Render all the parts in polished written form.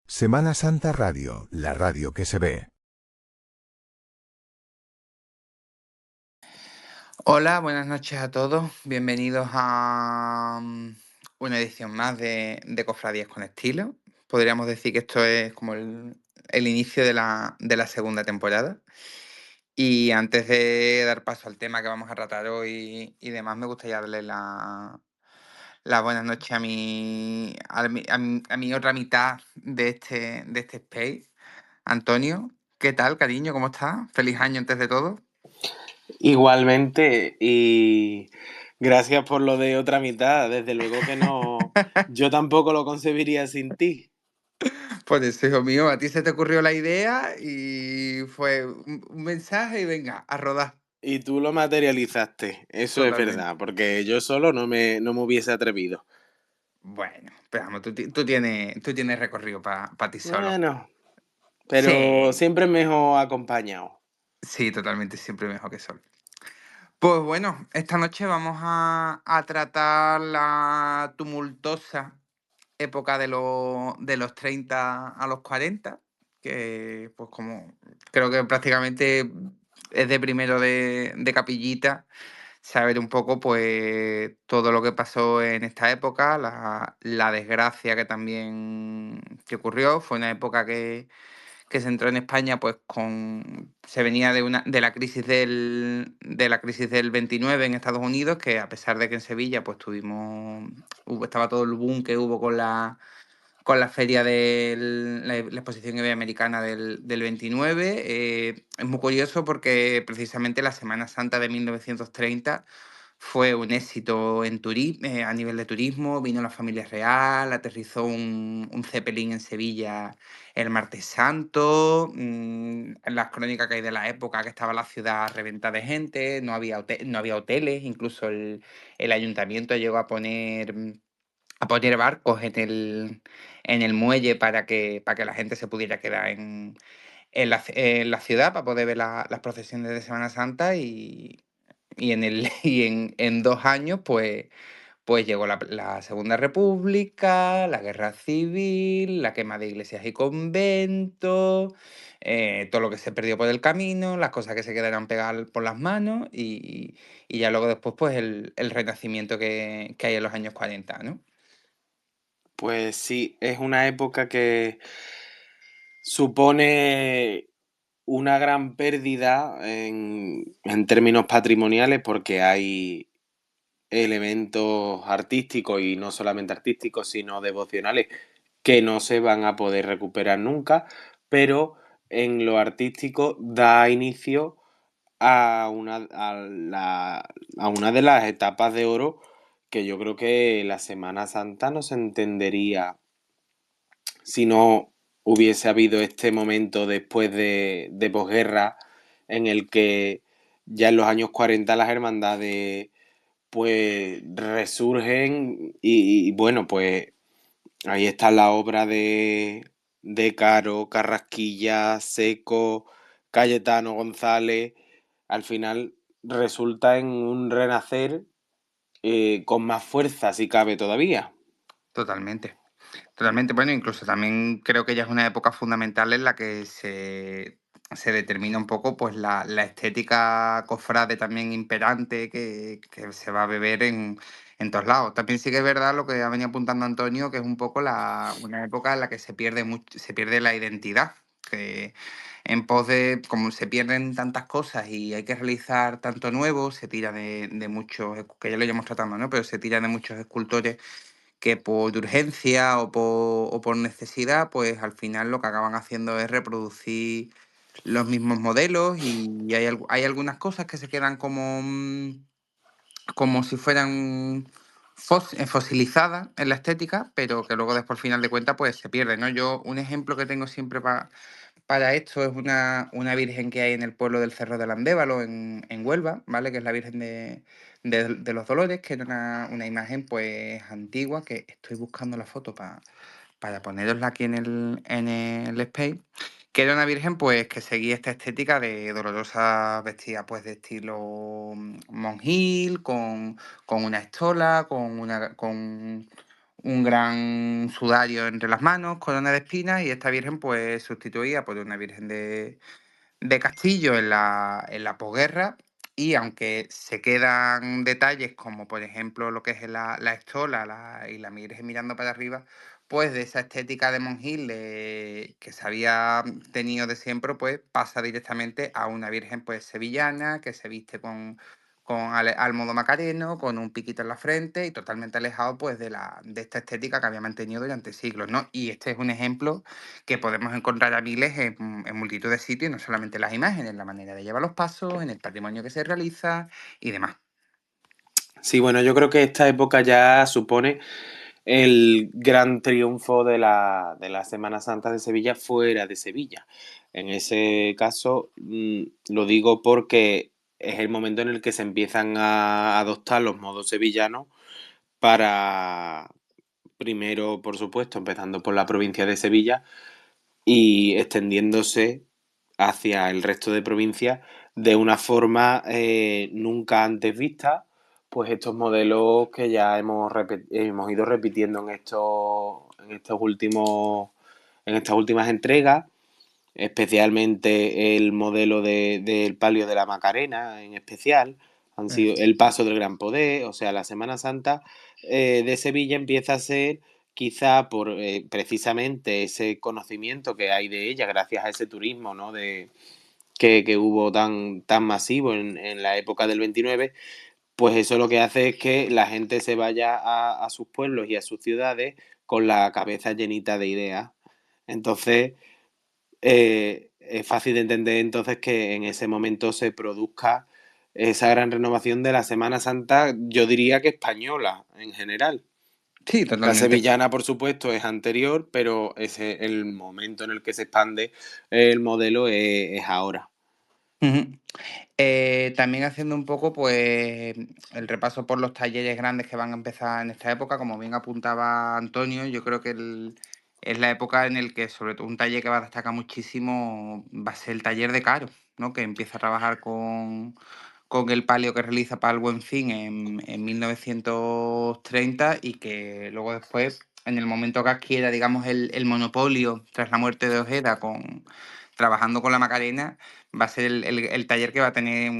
Semana Santa Radio, la radio que se ve. Hola, buenas noches a todos. Bienvenidos a una edición más de Cofradías con Estilo. Podríamos decir que esto es como el inicio de la segunda temporada. Y antes de dar paso al tema que vamos a tratar hoy y demás, me gustaría darle la buenas noches a mi otra mitad de este space, Antonio. ¿Qué tal, cariño? ¿Cómo estás? Feliz año antes de todo. Igualmente, y gracias por lo de otra mitad. Desde luego que no, yo tampoco lo concebiría sin ti. Por eso, hijo mío, a ti se te ocurrió la idea y fue un mensaje y venga, a rodar. Y tú lo materializaste, eso es Totalmente. verdad, porque yo solo no me hubiese atrevido. Bueno, pero vamos, tú tienes recorrido para ti solo. Bueno, pero Sí, siempre es mejor acompañado. sí, totalmente, siempre mejor que solo. Pues bueno, esta noche vamos a tratar la tumultuosa época de los 30 a los 40, que pues como creo que prácticamente es de primero de capillita, saber un poco pues todo lo que pasó en esta época, la desgracia que también que ocurrió. Fue una época que se entró en España pues se venía de la crisis del 29 en Estados Unidos, que a pesar de que en Sevilla pues estaba todo el boom que hubo con la feria de la exposición iberoamericana del 29. Es muy curioso porque precisamente la Semana Santa de 1930 fue un éxito a nivel de turismo. Vino la familia real, aterrizó un Zeppelin en Sevilla el martes santo. En las crónicas que hay de la época, que estaba la ciudad reventada de gente, no había hoteles, incluso el ayuntamiento llegó a poner barcos en el muelle para que la gente se pudiera quedar en la ciudad para poder ver las procesiones de Semana Santa. Y en 2 años, pues llegó la Segunda República, la Guerra Civil, la quema de iglesias y conventos, todo lo que se perdió por el camino, las cosas que se quedaron pegadas por las manos y ya luego después, pues el renacimiento que hay en los años 40, ¿no? Pues sí, es una época que supone una gran pérdida en términos patrimoniales porque hay elementos artísticos y no solamente artísticos, sino devocionales que no se van a poder recuperar nunca, pero en lo artístico da inicio a una de las etapas de oro que yo creo que la Semana Santa no se entendería si no hubiese habido este momento después de posguerra en el que ya en los años 40 las hermandades pues resurgen y bueno, pues ahí está la obra de Caro, Carrasquilla, Seco, Cayetano González. Al final resulta en un renacer con más fuerza, si cabe todavía. Totalmente. Totalmente. Bueno, incluso también creo que ya es una época fundamental en la que se determina un poco pues la estética cofrade también imperante que se va a beber en todos lados. También sí que es verdad lo que ha venido apuntando Antonio, que es un poco una época en la que se pierde la identidad, que en pos de, como se pierden tantas cosas y hay que realizar tanto nuevo, se tira de muchos, que ya lo llevamos tratando, ¿no? Pero se tira de muchos escultores que por urgencia o por necesidad, pues al final lo que acaban haciendo es reproducir los mismos modelos y hay algunas cosas que se quedan como si fueran fosilizadas en la estética, pero que luego después al final de cuentas pues se pierden, ¿no? Yo un ejemplo que tengo siempre para esto es una virgen que hay en el pueblo del Cerro del Andévalo, en Huelva, ¿vale? Que es la Virgen de los Dolores, que era una imagen pues antigua, que estoy buscando la foto para ponerosla aquí en el space, que era una virgen pues que seguía esta estética de dolorosa, vestida pues de estilo monjil, con una estola, con un gran sudario entre las manos, corona de espinas, y esta virgen pues sustituía por una virgen de castillo en la posguerra. Y aunque se quedan detalles como por ejemplo lo que es la estola y la Virgen mirando para arriba, pues de esa estética de monjil que se había tenido de siempre, pues pasa directamente a una Virgen pues sevillana que se viste al modo macareno, con un piquito en la frente y totalmente alejado pues de esta estética que había mantenido durante siglos, ¿no? Y este es un ejemplo que podemos encontrar a miles en multitud de sitios, y no solamente en las imágenes, en la manera de llevar los pasos, en el patrimonio que se realiza y demás. Sí, bueno, yo creo que esta época ya supone el gran triunfo de la Semana Santa de Sevilla fuera de Sevilla. En ese caso, lo digo porque es el momento en el que se empiezan a adoptar los modos sevillanos para, primero, por supuesto, empezando por la provincia de Sevilla y extendiéndose hacia el resto de provincias de una forma nunca antes vista, pues estos modelos que ya hemos ido repitiendo en estas últimas entregas, especialmente el modelo del palio de la Macarena, en especial, han sido el paso del Gran Poder, o sea, la Semana Santa de Sevilla empieza a ser quizá por precisamente ese conocimiento que hay de ella, gracias a ese turismo, ¿no? Que hubo tan masivo en la época del 29, pues eso lo que hace es que la gente se vaya a sus pueblos y a sus ciudades con la cabeza llenita de ideas. Entonces, es fácil de entender entonces que en ese momento se produzca esa gran renovación de la Semana Santa, yo diría que española en general. Sí, La totalmente. sevillana, por supuesto, es anterior, pero el momento en el que se expande el modelo es ahora. Ujú. También haciendo un poco pues el repaso por los talleres grandes que van a empezar en esta época, como bien apuntaba Antonio, yo creo que es la época en el que sobre todo un taller que va a destacar muchísimo va a ser el taller de Caro, ¿no? Que empieza a trabajar con el palio que realiza para el Buen Fin en 1930, y que luego después, en el momento que adquiera, digamos, el monopolio tras la muerte de Ojeda, trabajando con la Macarena, va a ser el taller que va a tener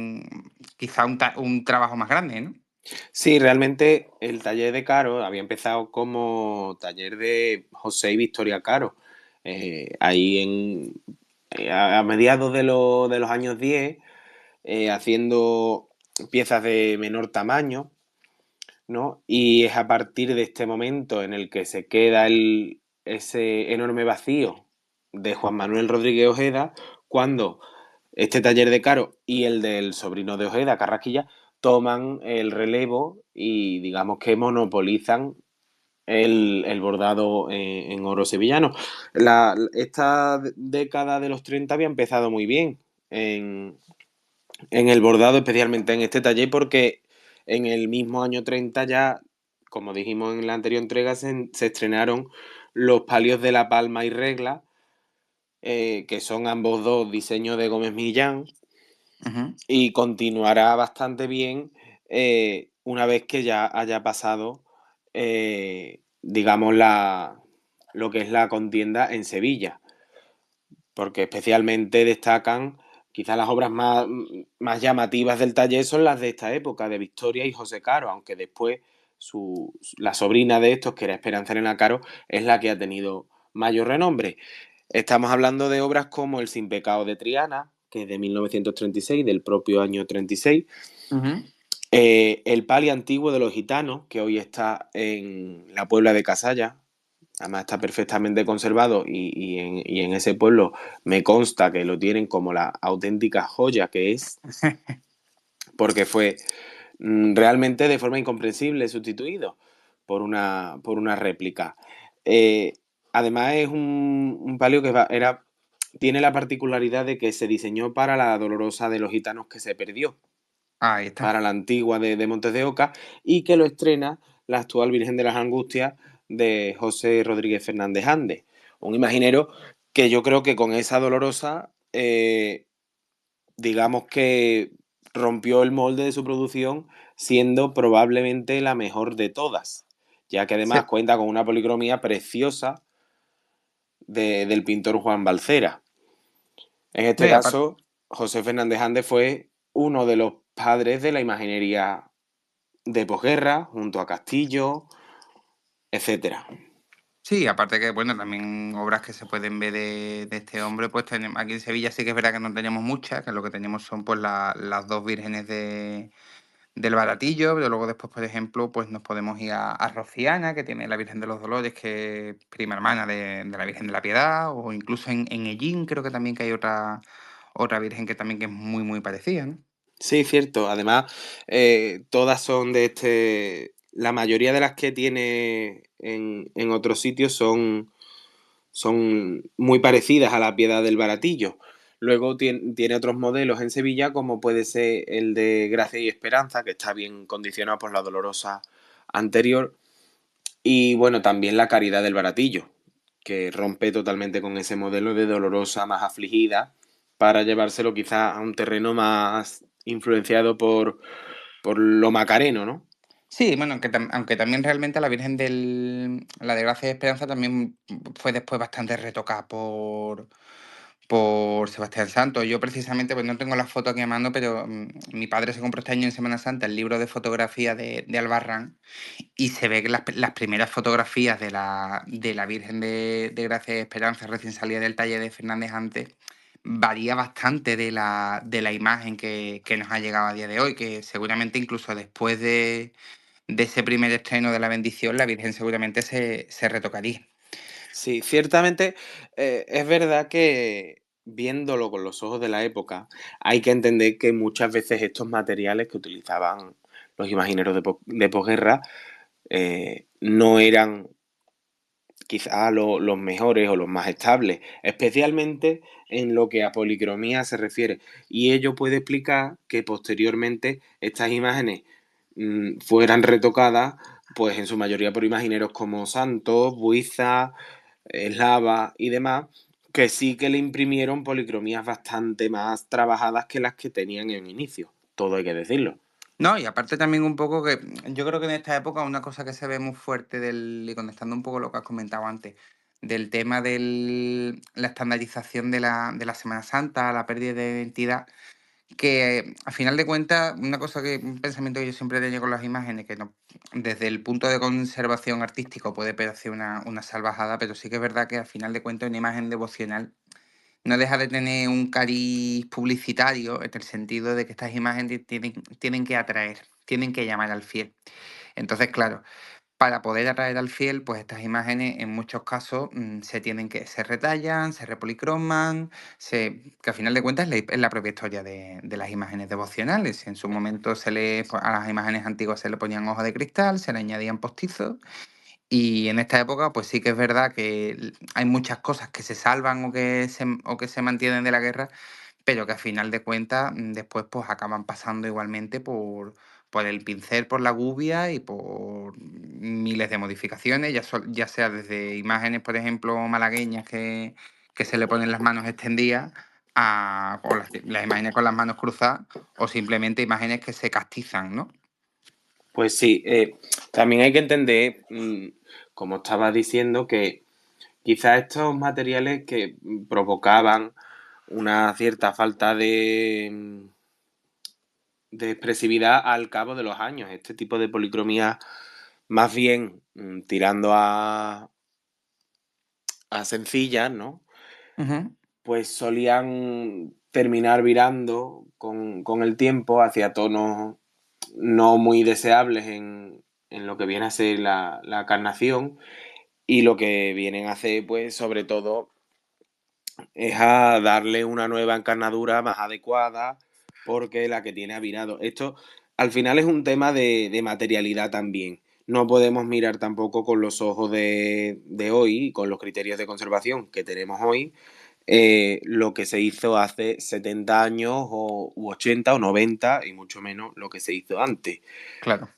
quizá un trabajo más grande, ¿no? Sí, realmente el taller de Caro había empezado como taller de José y Victoria Caro. Ahí a mediados de los años 10, haciendo piezas de menor tamaño, ¿no? Y es a partir de este momento en el que se queda ese enorme vacío de Juan Manuel Rodríguez Ojeda, cuando este taller de Caro y el del sobrino de Ojeda, Carrasquilla, toman el relevo y digamos que monopolizan el bordado en oro sevillano. Esta década de los 30 había empezado muy bien en el bordado, especialmente en este taller, porque en el mismo año 30 ya, como dijimos en la anterior entrega, se estrenaron los palios de La Palma y Regla, que son ambos dos diseños de Gómez Millán, Ujú. y continuará bastante bien una vez que ya haya pasado, digamos, lo que es la contienda en Sevilla, porque especialmente destacan quizás las obras más llamativas del taller son las de esta época, de Victoria y José Caro, aunque después la sobrina de estos, que era Esperanza Elena Caro, es la que ha tenido mayor renombre. Estamos hablando de obras como El Sin Pecado de Triana, que es de 1936, del propio año 36. Ujú. El Pali Antiguo de los Gitanos, que hoy está en la Puebla de Casalla. Además está perfectamente conservado y en ese pueblo me consta que lo tienen como la auténtica joya que es, porque fue realmente de forma incomprensible sustituido por una réplica. Eh, Además es un palio que tiene la particularidad de que se diseñó para la Dolorosa de los Gitanos que se perdió, Ahí está. para la antigua de Montes de Oca, y que lo estrena la actual Virgen de las Angustias de José Rodríguez Fernández Andes, un imaginero que yo creo que con esa Dolorosa, digamos que rompió el molde de su producción, siendo probablemente la mejor de todas. ya que Sí, además cuenta con una policromía preciosa del pintor Juan Balcera. En no, este y aparte, caso, José Fernández Andes fue uno de los padres de la imaginería de posguerra, junto a Castillo, etcétera. sí, aparte que, bueno, también obras que se pueden ver de este hombre, pues tenemos, aquí en Sevilla sí que es verdad que no tenemos muchas, que lo que tenemos son pues las dos vírgenes del Baratillo, pero luego después, por ejemplo, pues nos podemos ir a Rociana, que tiene la Virgen de los Dolores, que es prima hermana de la Virgen de la Piedad, o incluso en Ellín creo que también que hay otra virgen que también que es muy, muy parecida, ¿no? Sí, cierto. Además, todas son de este. La mayoría de las que tiene en otros sitios son muy parecidas a la Piedad del Baratillo. Luego tiene otros modelos en Sevilla, como puede ser el de Gracia y Esperanza, que está bien condicionado por la Dolorosa anterior. Y bueno, también la Caridad del Baratillo, que rompe totalmente con ese modelo de Dolorosa más afligida para llevárselo quizá a un terreno más influenciado por lo macareno, ¿no? Sí, bueno, aunque también realmente la Virgen la de Gracia y Esperanza también fue después bastante retocada por Sebastián Santos. Yo precisamente, pues no tengo la foto aquí a mano, pero mi padre se compró este año en Semana Santa el libro de fotografía de Albarrán y se ve que las primeras fotografías de la Virgen de Gracia y Esperanza recién salida del taller de Fernández antes varía bastante de la imagen que nos ha llegado a día de hoy, que seguramente incluso después de ese primer estreno de la bendición, la Virgen seguramente se retocaría. Sí, ciertamente es verdad que viéndolo con los ojos de la época, hay que entender que muchas veces estos materiales que utilizaban los imagineros de posguerra no eran quizá los mejores o los más estables, especialmente en lo que a policromía se refiere. Y ello puede explicar que posteriormente estas imágenes fueran retocadas, pues en su mayoría por imagineros como Santos, Buiza, Eslava y demás, que sí que le imprimieron policromías bastante más trabajadas que las que tenían en inicio. Todo hay que decirlo. No, y aparte también un poco que yo creo que en esta época una cosa que se ve muy fuerte y conectando un poco lo que has comentado antes, del tema de la estandarización de la Semana Santa, la pérdida de identidad, que a final de cuentas, un pensamiento que yo siempre tenía con las imágenes, que no, desde el punto de conservación artístico puede parecer una salvajada, pero sí que es verdad que al final de cuentas una imagen devocional no deja de tener un cariz publicitario en el sentido de que estas imágenes tienen que atraer, tienen que llamar al fiel. Entonces, claro, para poder atraer al fiel, pues estas imágenes en muchos casos se retallan, se repolicroman, que al final de cuentas es la propia historia de las imágenes devocionales. En su momento a las imágenes antiguas se le ponían ojos de cristal, se le añadían postizos y en esta época, pues sí que es verdad que hay muchas cosas que se salvan o que se mantienen de la guerra, pero que a final de cuentas después pues acaban pasando igualmente por el pincel, por la gubia y por miles de modificaciones, ya sea desde imágenes, por ejemplo, malagueñas que se le ponen las manos extendidas, o las imágenes con las manos cruzadas, o simplemente imágenes que se castizan, ¿no? Pues sí, también hay que entender, como estaba diciendo, que quizás estos materiales que provocaban una cierta falta de expresividad al cabo de los años. Este tipo de policromía, más bien tirando a sencillas, ¿no? Ujú. Pues solían terminar virando con el tiempo hacia tonos no muy deseables en lo que viene a ser la carnación y lo que vienen a hacer, pues sobre todo, es a darle una nueva encarnadura más adecuada porque la que tiene ha virado. Esto al final es un tema de materialidad también. No podemos mirar tampoco con los ojos de hoy, con los criterios de conservación que tenemos hoy, lo que se hizo hace 70 años u 80 o 90 y mucho menos lo que se hizo antes. Claro.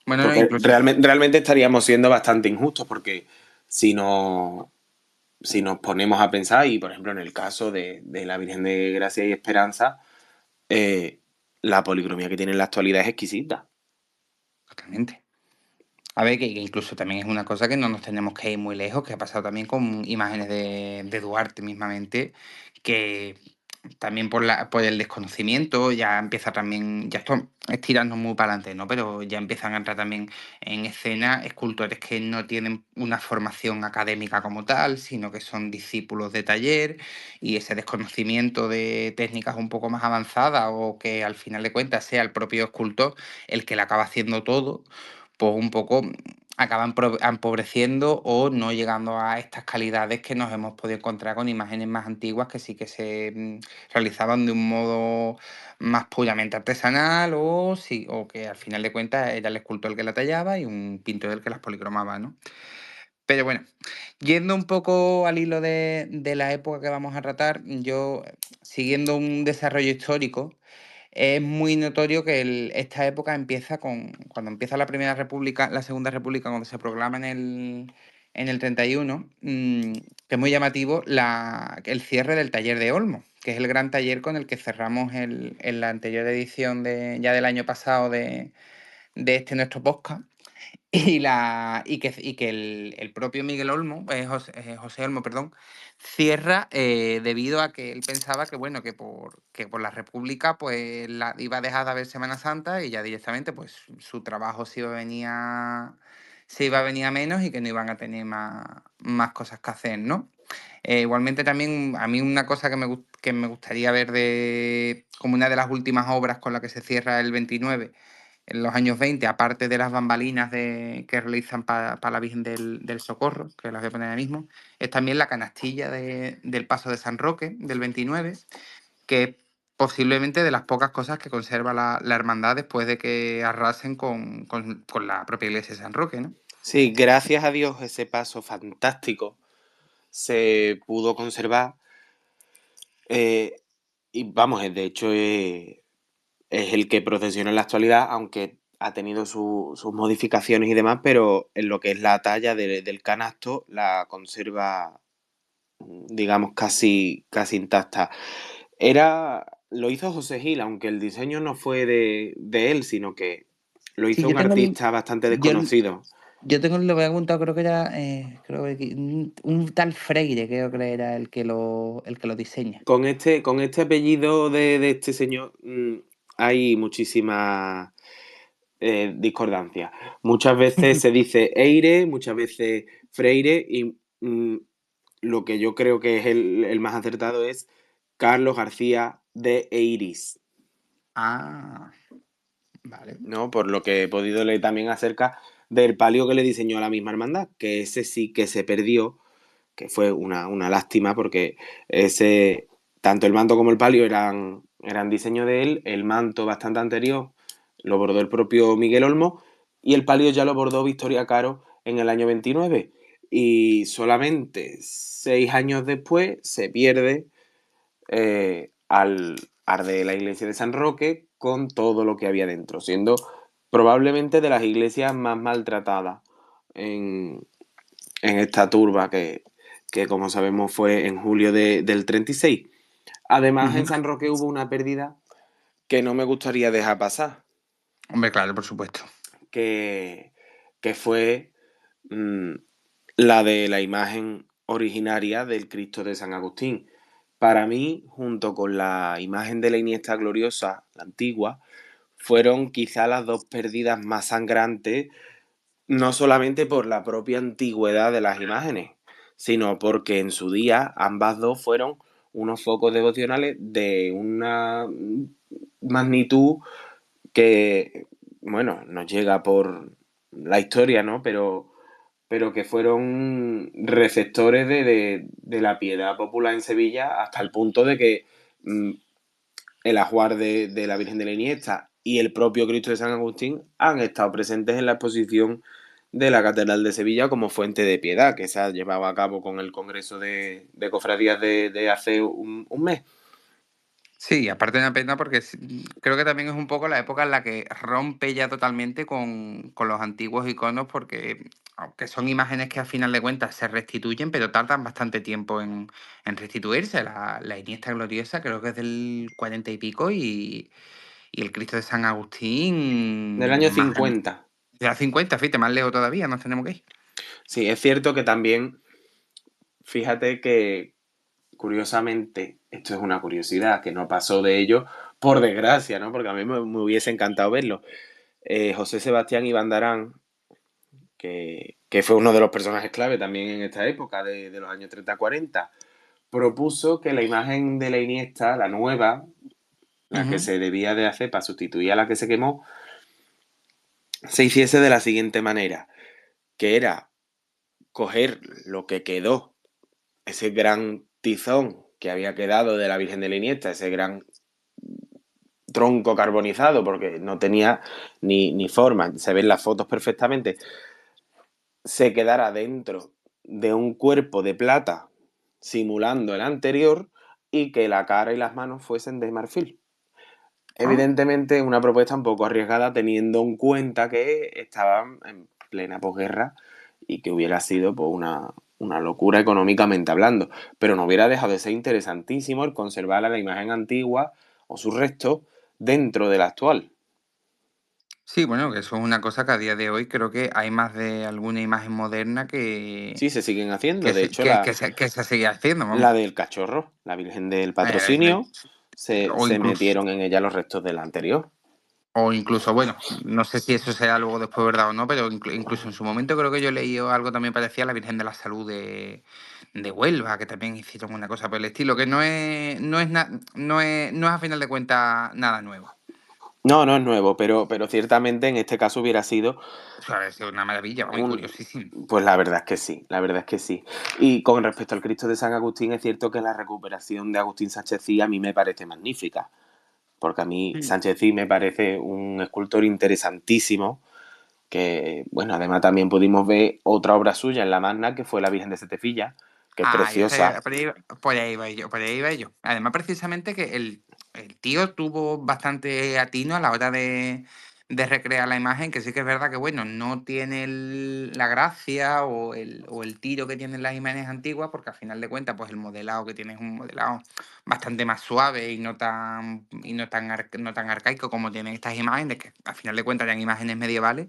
Bueno, no, Porque incluso. realmente estaríamos siendo bastante injustos porque si no, si nos ponemos a pensar, y por ejemplo en el caso de la Virgen de Gracia y Esperanza, eh, la policromía que tiene en la actualidad es exquisita. Totalmente. A ver, que incluso también es una cosa que no nos tenemos que ir muy lejos, que ha pasado también con imágenes de Duarte mismamente, que también por el desconocimiento ya empieza también, ya esto es tirarnos muy para adelante, ¿no? Pero ya empiezan a entrar también en escena escultores que no tienen una formación académica como tal, sino que son discípulos de taller, y ese desconocimiento de técnicas un poco más avanzadas, o que al final de cuentas sea el propio escultor el que le acaba haciendo todo, pues un poco acaban empobreciendo o no llegando a estas calidades que nos hemos podido encontrar con imágenes más antiguas, que sí que se realizaban de un modo más puramente artesanal, o, sí, o que al final de cuentas era el escultor el que la tallaba y un pintor el que las policromaba, ¿no? Pero bueno, yendo un poco al hilo de la época que vamos a tratar, yo, siguiendo un desarrollo histórico, es muy notorio que esta época empieza cuando empieza la Primera República, la Segunda República, cuando se proclama en el 31, que es muy llamativo el cierre del taller de Olmo, que es el gran taller con el que cerramos en la anterior edición ya del año pasado de este nuestro podcast. Y que el propio Miguel Olmo, José Olmo, perdón, cierra, debido a que él pensaba que, bueno, que por la República pues iba a dejar de haber Semana Santa, y ya directamente pues su trabajo se iba a venir a menos, y que no iban a tener más cosas que hacer, ¿no? Igualmente también a mí una cosa que me gustaría ver como una de las últimas obras con la que se cierra el 29 en los años 20, aparte de las bambalinas que realizan para la Virgen del Socorro, que las voy a poner ahora mismo, es también la canastilla del Paso de San Roque del 29, que es posiblemente de las pocas cosas que conserva la hermandad después de que arrasen con la propia iglesia de San Roque, ¿no? Sí, gracias a Dios ese paso fantástico se pudo conservar. Y vamos, de hecho es el que procesiona en la actualidad, aunque ha tenido sus modificaciones y demás, pero en lo que es la talla del canasto la conserva, digamos, casi intacta. Lo hizo José Gil, aunque el diseño no fue de él, sino que lo Sí, hizo un artista bastante yo, desconocido. yo tengo, lo había apuntado, creo que era un tal Freire, creo que era el que lo diseña. Con este apellido de este señor, hay muchísimas discordancias. Muchas veces se dice Eire, muchas veces Freire, y lo que yo creo que es el más acertado es Carlos García de Eiris, Ah, vale. ¿no? Por lo que he podido leer también acerca del palio que le diseñó a la misma hermandad, que ese sí que se perdió, que fue una lástima, porque tanto el manto como el palio eran diseño de él. El manto, bastante anterior, lo bordó el propio Miguel Olmo, y el palio ya lo bordó Victoria Caro en el año 29, y solamente 6 años después se pierde, al arde la iglesia de San Roque con todo lo que había dentro, siendo probablemente de las iglesias más maltratadas en esta turba que, como sabemos, fue en julio del 36. Además, en Ujú. San Roque hubo una pérdida que no me gustaría dejar pasar, Hombre, claro, por supuesto. que, que fue mm, la de la imagen originaria del Cristo de San Agustín. Para mí, junto con la imagen de la Iniesta Gloriosa, la antigua, fueron quizá las dos pérdidas más sangrantes, no solamente por la propia antigüedad de las imágenes, sino porque en su día ambas dos fueron unos focos devocionales de una magnitud que, bueno, nos llega por la historia, ¿no? Pero que fueron receptores de la piedad popular en Sevilla, hasta el punto de que mm, el ajuar de la Virgen de la Iniesta y el propio Cristo de San Agustín han estado presentes en la exposición de la Catedral de Sevilla como fuente de piedad, que se ha llevado a cabo con el Congreso de Cofradías de hace un mes. Sí, aparte de una pena porque creo que también es un poco la época en la que rompe ya totalmente con los antiguos iconos, porque aunque son imágenes que a final de cuentas se restituyen, pero tardan bastante tiempo en restituirse. La Iniesta Gloriosa creo que es del 40 y pico, y el Cristo de San Del Agustín año más, 50. Ya 50, fíjate, más lejos todavía, nos tenemos que ir. Sí, es cierto que también, fíjate que curiosamente, esto es una curiosidad, que no pasó de ello, por desgracia, ¿no? Porque a mí me hubiese encantado verlo. José Sebastián Ibandarán, que fue uno de los personajes clave también en esta época de los años 30-40, propuso que la imagen de la Iniesta, la nueva, la que se debía de hacer para sustituir a la que se quemó, se hiciese de la siguiente manera, que era coger lo que quedó, ese gran tizón que había quedado de la Virgen de la Iniesta, ese gran tronco carbonizado, porque no tenía ni forma, se ven las fotos perfectamente, se quedara dentro de un cuerpo de plata simulando el anterior y que la cara y las manos fuesen de marfil. Evidentemente una propuesta un poco arriesgada teniendo en cuenta que estaban en plena posguerra y que hubiera sido pues, una locura económicamente hablando, pero no hubiera dejado de ser interesantísimo el conservar la imagen antigua o sus restos dentro de la actual. Sí, bueno, que eso es una cosa que a día de hoy creo que hay más de alguna imagen moderna Sí, se siguen haciendo. De hecho, la, que se sigue haciendo, vamos. la del cachorro, la Virgen del Eh, Patrocinio, o se incluso, metieron en ella los restos de la anterior. o incluso, bueno, no sé si eso sea algo después verdad o no, pero incluso en su momento creo que yo leí algo también parecía a la Virgen de la Salud de Huelva, que también hicieron una cosa por el estilo, que no es a final de cuentas nada nuevo. No, no es nuevo, pero ciertamente en este caso hubiera sido O sea, es una maravilla, muy un... curiosísimo. Pues la verdad es que sí, la verdad es que sí. Y con respecto al Cristo de San Agustín, es cierto que la recuperación de Agustín Sánchez Cía a mí me parece magnífica, porque a mí Mm. Sánchez Cía me parece un escultor interesantísimo, que, bueno, además también pudimos ver otra obra suya en La Magna, que fue la Virgen de Setefilla, que es Ah, preciosa. por ahí iba yo, por ahí iba yo. Además, precisamente que el tío tuvo bastante atino a la hora de recrear la imagen, que sí que es verdad que, bueno, no tiene la gracia o el tiro que tienen las imágenes antiguas, porque al final de cuentas, pues el modelado que tiene es un modelado bastante más suave y no tan arcaico como tienen estas imágenes, que al final de cuentas eran imágenes medievales.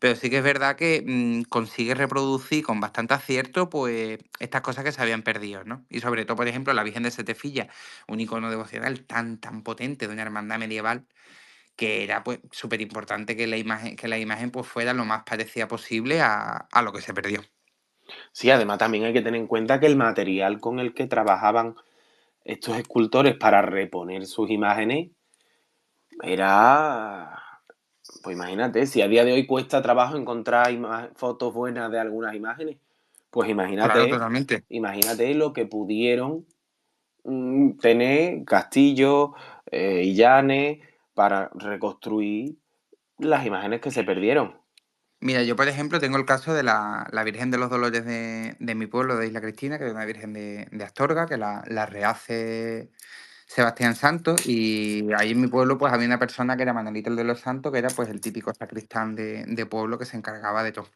Pero sí que es verdad que consigue reproducir con bastante acierto pues estas cosas que se habían perdido, ¿no? Y sobre todo, por ejemplo, la Virgen de Setefilla, un icono devocional tan potente de una hermandad medieval, que era pues súper importante que la imagen pues fuera lo más parecida posible a lo que se perdió. Sí, además también hay que tener en cuenta que el material con el que trabajaban estos escultores para reponer sus imágenes era, pues imagínate, si a día de hoy cuesta trabajo encontrar fotos buenas de algunas imágenes, pues Claro, imagínate, totalmente. imagínate lo que pudieron tener Castillo, Illanes para reconstruir las imágenes que se perdieron. Mira, yo por ejemplo tengo el caso de la Virgen de los Dolores de mi pueblo, de Isla Cristina, que es una Virgen de Astorga, que la rehace Sebastián Santos, y ahí en mi pueblo pues había una persona que era Manolito el de los Santos, que era pues el típico sacristán de pueblo que se encargaba de todo.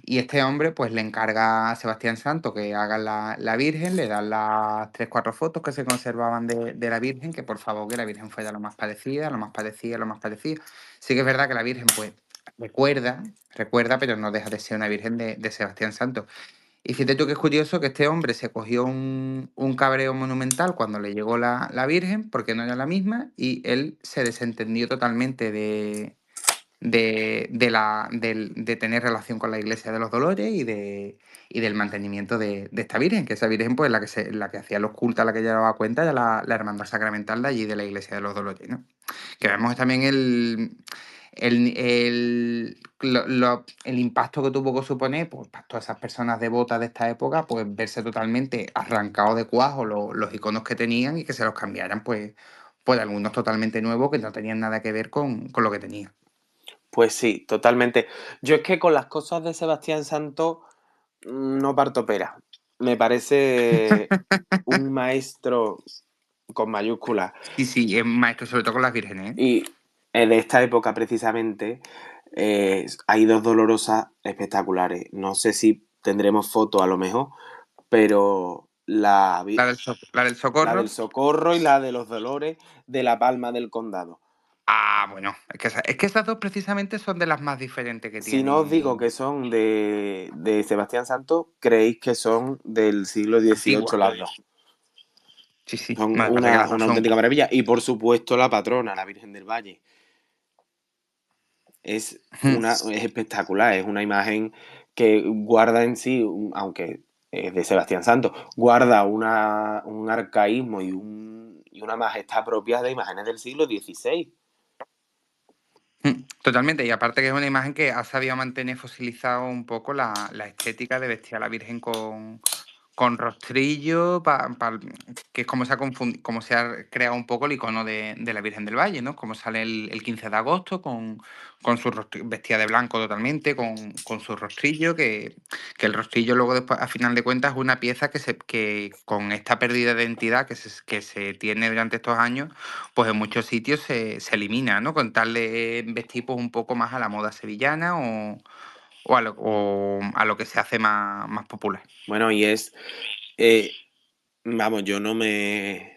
Y este hombre pues le encarga a Sebastián Santos que haga la Virgen, le dan las tres, cuatro fotos que se conservaban de la Virgen, que por favor que la Virgen fuera lo más parecida, lo más parecida, lo más parecida. Sí que es verdad que la Virgen pues recuerda, pero no deja de ser una Virgen de Sebastián Santos. Y fíjate tú que es curioso que este hombre se cogió un cabreo monumental cuando le llegó la Virgen, porque no era la misma, y él se desentendió totalmente de tener relación con la Iglesia de los Dolores y del mantenimiento de esta Virgen, que esa Virgen, pues la que hacía los cultos, a la que llevaba cuenta, era la Hermandad Sacramental de allí, de la Iglesia de los Dolores, ¿no? Que vemos también el impacto que tuvo que suponer, pues, para todas esas personas devotas de esta época, pues verse totalmente arrancados de cuajo los iconos que tenían y que se los cambiaran, pues, por algunos totalmente nuevos que no tenían nada que ver con lo que tenían. Pues sí, totalmente. Yo es que con las cosas de Sebastián Santos no parto pera. Me parece un maestro con mayúsculas. Sí, sí, es maestro, sobre todo con las vírgenes, ¿eh? Y de esta época precisamente hay dos dolorosas espectaculares. No sé si tendremos fotos a lo mejor, pero La del la del Socorro. Socorro y la de los Dolores de la Palma del Condado. Bueno, es que esas dos precisamente son de las más diferentes que Si no os digo tienen que son de Sebastián Santos, creéis que son del siglo XVIII antiguas. las dos. Sí, sí, Son me parece que las dos una son. auténtica maravilla. Y por supuesto la patrona, la Virgen del Valle. Es espectacular, es una imagen que guarda en sí, aunque es de Sebastián Santos, guarda un arcaísmo y una majestad propia de imágenes del siglo XVI. Totalmente, y aparte que es una imagen que ha sabido mantener fosilizado un poco la estética de vestir a la Virgen con rostrillo, que es como como se ha creado un poco el icono de la Virgen del Valle, ¿no? Como sale el 15 de agosto con su vestida de blanco totalmente, con su rostrillo, que el rostrillo luego después, a final de cuentas, es una pieza que con esta pérdida de identidad que se tiene durante estos años, pues en muchos sitios se elimina, ¿no? Con tal de vestir pues, un poco más a la moda sevillana o a lo que se hace más popular. Bueno, y vamos, yo no me...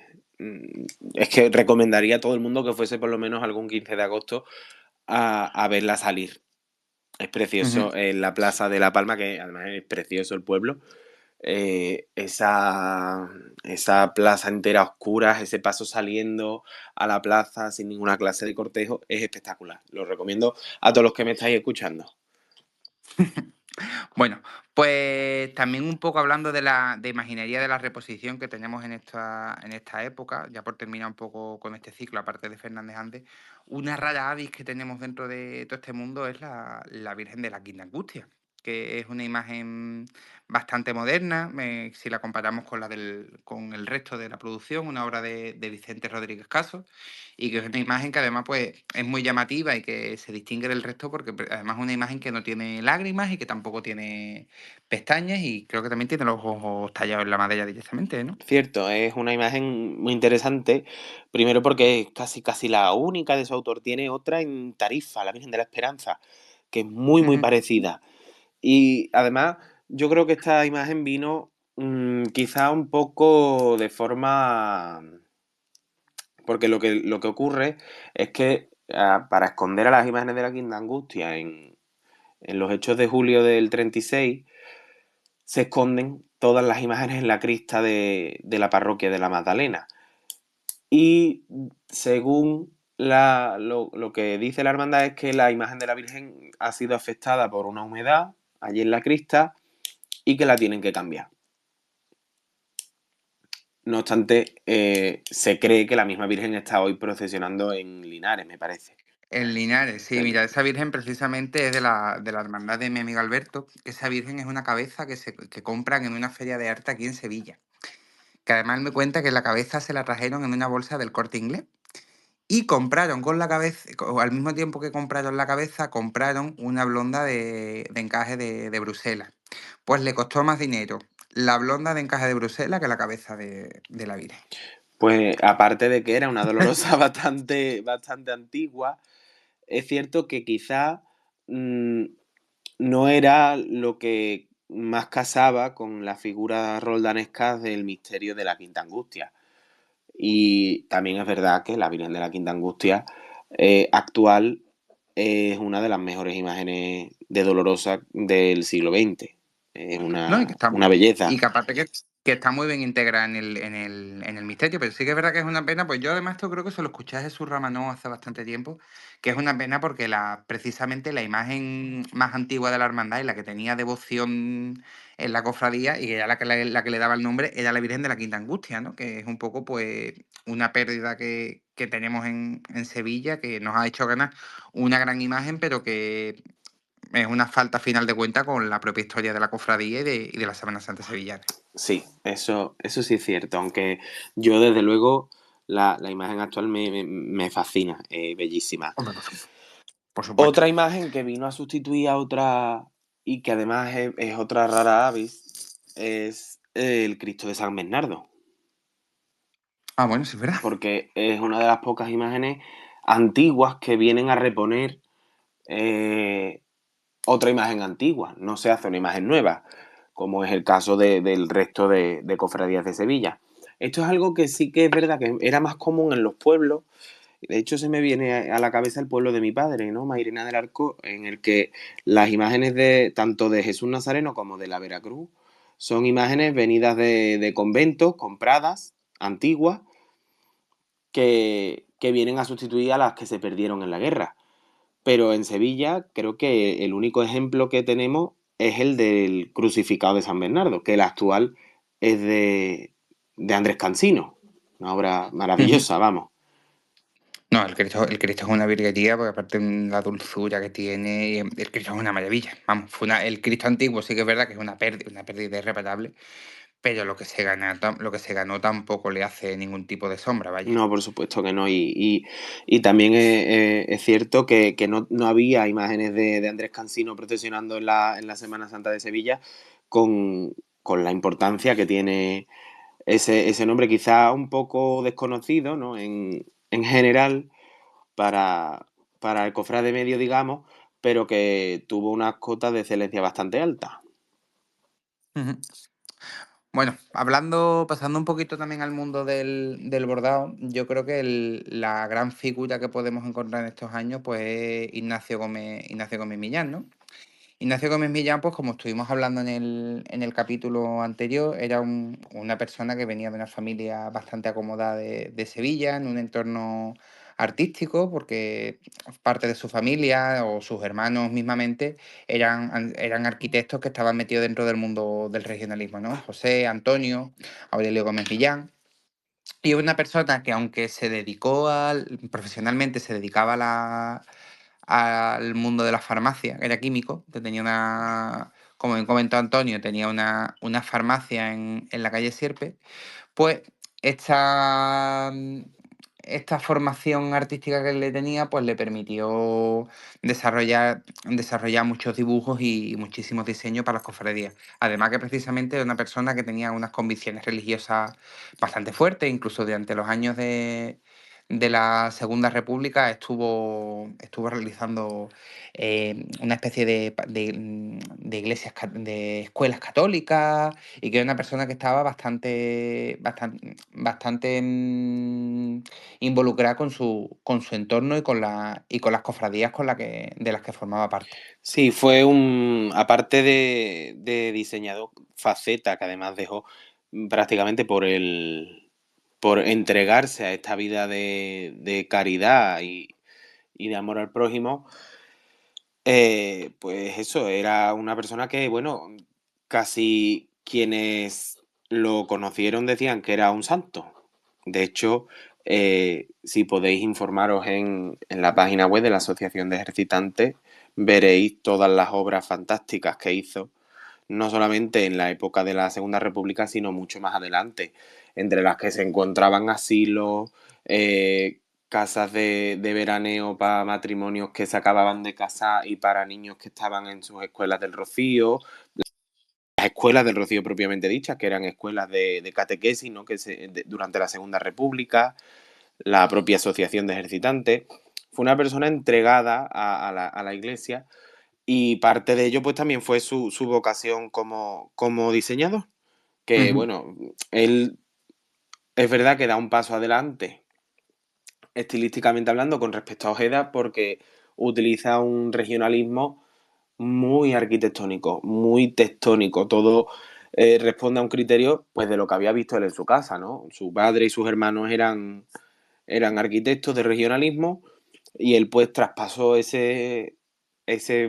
Es que recomendaría a todo el mundo que fuese por lo menos algún 15 de agosto a verla salir. Es precioso en la Plaza de La Palma, que además es precioso el pueblo. Esa plaza entera a oscuras, ese paso saliendo a la plaza sin ninguna clase de cortejo, es espectacular. Lo recomiendo a todos los que me estáis escuchando. Bueno, pues también un poco hablando de imaginería de la reposición que tenemos en esta época, ya por terminar un poco con este ciclo, aparte de Fernández Andes, una rara avis que tenemos dentro de todo este mundo es la Virgen de la Quinta Angustia, que es una imagen bastante moderna, si la comparamos con el resto de la producción, una obra de Vicente Rodríguez Caso, y que es una imagen que además pues, es muy llamativa y que se distingue del resto porque además es una imagen que no tiene lágrimas y que tampoco tiene pestañas y creo que también tiene los ojos tallados en la madera directamente, ¿no? Cierto, es una imagen muy interesante, primero porque es casi la única de su autor. Tiene otra en Tarifa, la Virgen de la Esperanza, que es muy Ujú. parecida. Y además, yo creo que esta imagen vino quizá un poco de forma... Porque lo que ocurre es que para esconder a las imágenes de la Quinta Angustia en los hechos de julio del 36, se esconden todas las imágenes en la crista de la parroquia de la Magdalena. Y según lo que dice la hermandad es que la imagen de la Virgen ha sido afectada por una humedad allí en la crista y que la tienen que cambiar. No obstante, se cree que la misma Virgen está hoy procesionando en Linares, me parece. En Linares, sí, Sí. mira, esa virgen precisamente es de la hermandad de mi amigo Alberto, que esa virgen es una cabeza que compran en una feria de arte aquí en Sevilla, que además me cuenta que la cabeza se la trajeron en una bolsa del Corte Inglés. Y compraron con la cabeza, al mismo tiempo que compraron la cabeza, compraron una blonda de encaje de Bruselas. Pues le costó más dinero la blonda de encaje de Bruselas que la cabeza de la Virgen. Pues aparte de que era una dolorosa bastante antigua, es cierto que quizá no era lo que más casaba con la figura roldanesca del misterio de la Quinta Angustia. Y también es verdad que la Virgen de la Quinta Angustia actual es una de las mejores imágenes de Dolorosa del siglo XX. Es No, una belleza. y que aparte que está muy bien integrada en el misterio, pero sí que es verdad que es una pena, pues yo además esto creo que se lo escuché a Jesús Ramanó hace bastante tiempo, que es una pena porque precisamente la imagen más antigua de la hermandad y la que tenía devoción en la cofradía y que era la que le daba el nombre era la Virgen de la Quinta Angustia, ¿no? Que es un poco pues una pérdida que tenemos en Sevilla, que nos ha hecho ganar una gran imagen, pero que es una falta a final de cuentas con la propia historia de la cofradía y de la Semana Santa sevillana. Sí, eso sí es cierto, aunque yo desde luego la imagen actual me fascina, bellísima. Hombre, por supuesto. Otra imagen que vino a sustituir a otra y que además es otra rara avis es el Cristo de San Bernardo, Ah, bueno, sí es verdad. porque es una de las pocas imágenes antiguas que vienen a reponer otra imagen antigua, no se hace una imagen nueva, como es el caso del resto de cofradías de Sevilla. Esto es algo que sí que es verdad que era más común en los pueblos De hecho, se me viene a la cabeza el pueblo de mi padre, ¿no? Mairena del Arco, en el que las imágenes de tanto de Jesús Nazareno como de la Veracruz son imágenes venidas de conventos, compradas, antiguas, que vienen a sustituir a las que se perdieron en la guerra. Pero en Sevilla creo que el único ejemplo que tenemos es el del crucificado de San Bernardo, que el actual es de Andrés Cansino, una obra maravillosa, vamos. No, el Cristo es una virguería, porque aparte la dulzura que tiene, el Cristo es una maravilla. Vamos, el Cristo antiguo sí que es verdad que es una pérdida irreparable, pero lo que se ganó tampoco le hace ningún tipo de sombra, vaya. No, por supuesto que no. Y también es cierto que no había imágenes de Andrés Cansino procesionando en la Semana Santa de Sevilla con, con la importancia que tiene ese nombre, quizá un poco desconocido, ¿no? En general, para, para el cofrade medio, digamos, pero que tuvo unas cotas de excelencia bastante altas. Ujú. Bueno, pasando un poquito también al mundo del bordado, yo creo que la gran figura que podemos encontrar en estos años, pues es Ignacio Gómez Millán, ¿no? Ignacio Gómez Millán, pues como estuvimos hablando en el capítulo anterior, era una persona que venía de una familia bastante acomodada de Sevilla, en un entorno artístico, porque parte de su familia o sus hermanos mismamente eran arquitectos que estaban metidos dentro del mundo del regionalismo, ¿no? José, Antonio, Aurelio Gómez Millán. Y una persona que aunque profesionalmente se dedicaba al mundo de la farmacia, era químico, que tenía como me comentó Antonio, tenía una farmacia en la calle Sierpe, pues esta, mm, esta formación artística que le tenía, pues le permitió desarrollar muchos dibujos y muchísimos diseños para las cofradías. Además que precisamente era una persona que tenía unas convicciones religiosas bastante fuertes, incluso durante los años de la Segunda República estuvo realizando una especie de iglesias, de escuelas católicas, y que era una persona que estaba bastante involucrada con su entorno y con las cofradías de las que formaba parte. Sí, aparte de diseñador, faceta que además dejó prácticamente por entregarse a esta vida de caridad y de amor al prójimo, pues eso, era una persona que, bueno, casi quienes lo conocieron decían que era un santo. De hecho, si podéis informaros en la página web de la Asociación de Ejercitantes, veréis todas las obras fantásticas que hizo, no solamente en la época de la Segunda República, sino mucho más adelante, entre las que se encontraban asilos, casas de veraneo para matrimonios que se acababan de casar y para niños que estaban en sus escuelas del Rocío, las escuelas del Rocío propiamente dichas, que eran escuelas de catequesis, ¿no? Durante la Segunda República, la propia Asociación de Ejercitantes. Fue una persona entregada a la Iglesia, y parte de ello pues también fue su vocación como diseñador, que Ujú. bueno, él es verdad que da un paso adelante estilísticamente hablando con respecto a Ojeda, porque utiliza un regionalismo muy arquitectónico, muy tectónico. Todo responde a un criterio pues de lo que había visto él en su casa, ¿no? Su padre y sus hermanos eran arquitectos de regionalismo, y él pues traspasó ese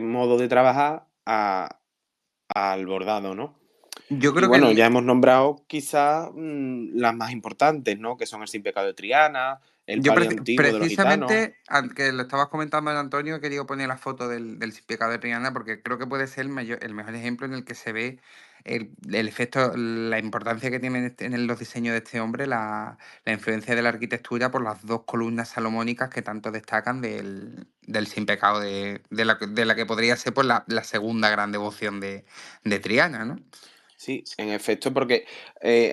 modo de trabajar al bordado, ¿no? Yo Y creo que bueno, ya hemos nombrado quizás las más importantes, ¿no? Que son el Sin Pecado de Triana, el Yo palio antiguo de los gitanos. precisamente, que lo estabas comentando, Antonio, he querido poner la foto del pecado de Triana, porque creo que puede ser el mejor ejemplo en el que se ve el efecto, la importancia que tiene en los diseños de este hombre, la influencia de la arquitectura por las dos columnas salomónicas que tanto destacan del sin pecado de la que podría ser pues, la segunda gran devoción de Triana, ¿no? Sí, en efecto, porque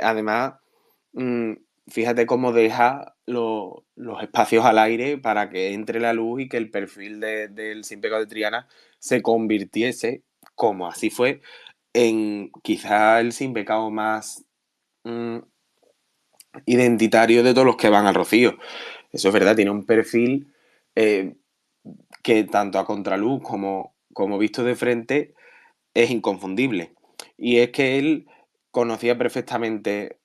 además, mm, fíjate cómo deja los espacios al aire para que entre la luz y que el perfil del Sin Pecado de Triana se convirtiese, como así fue, en quizá el Sin Pecado más mm, identitario de todos los que van al Rocío. Eso es verdad, tiene un perfil que tanto a contraluz como visto de frente es inconfundible. Y es que él conocía perfectamente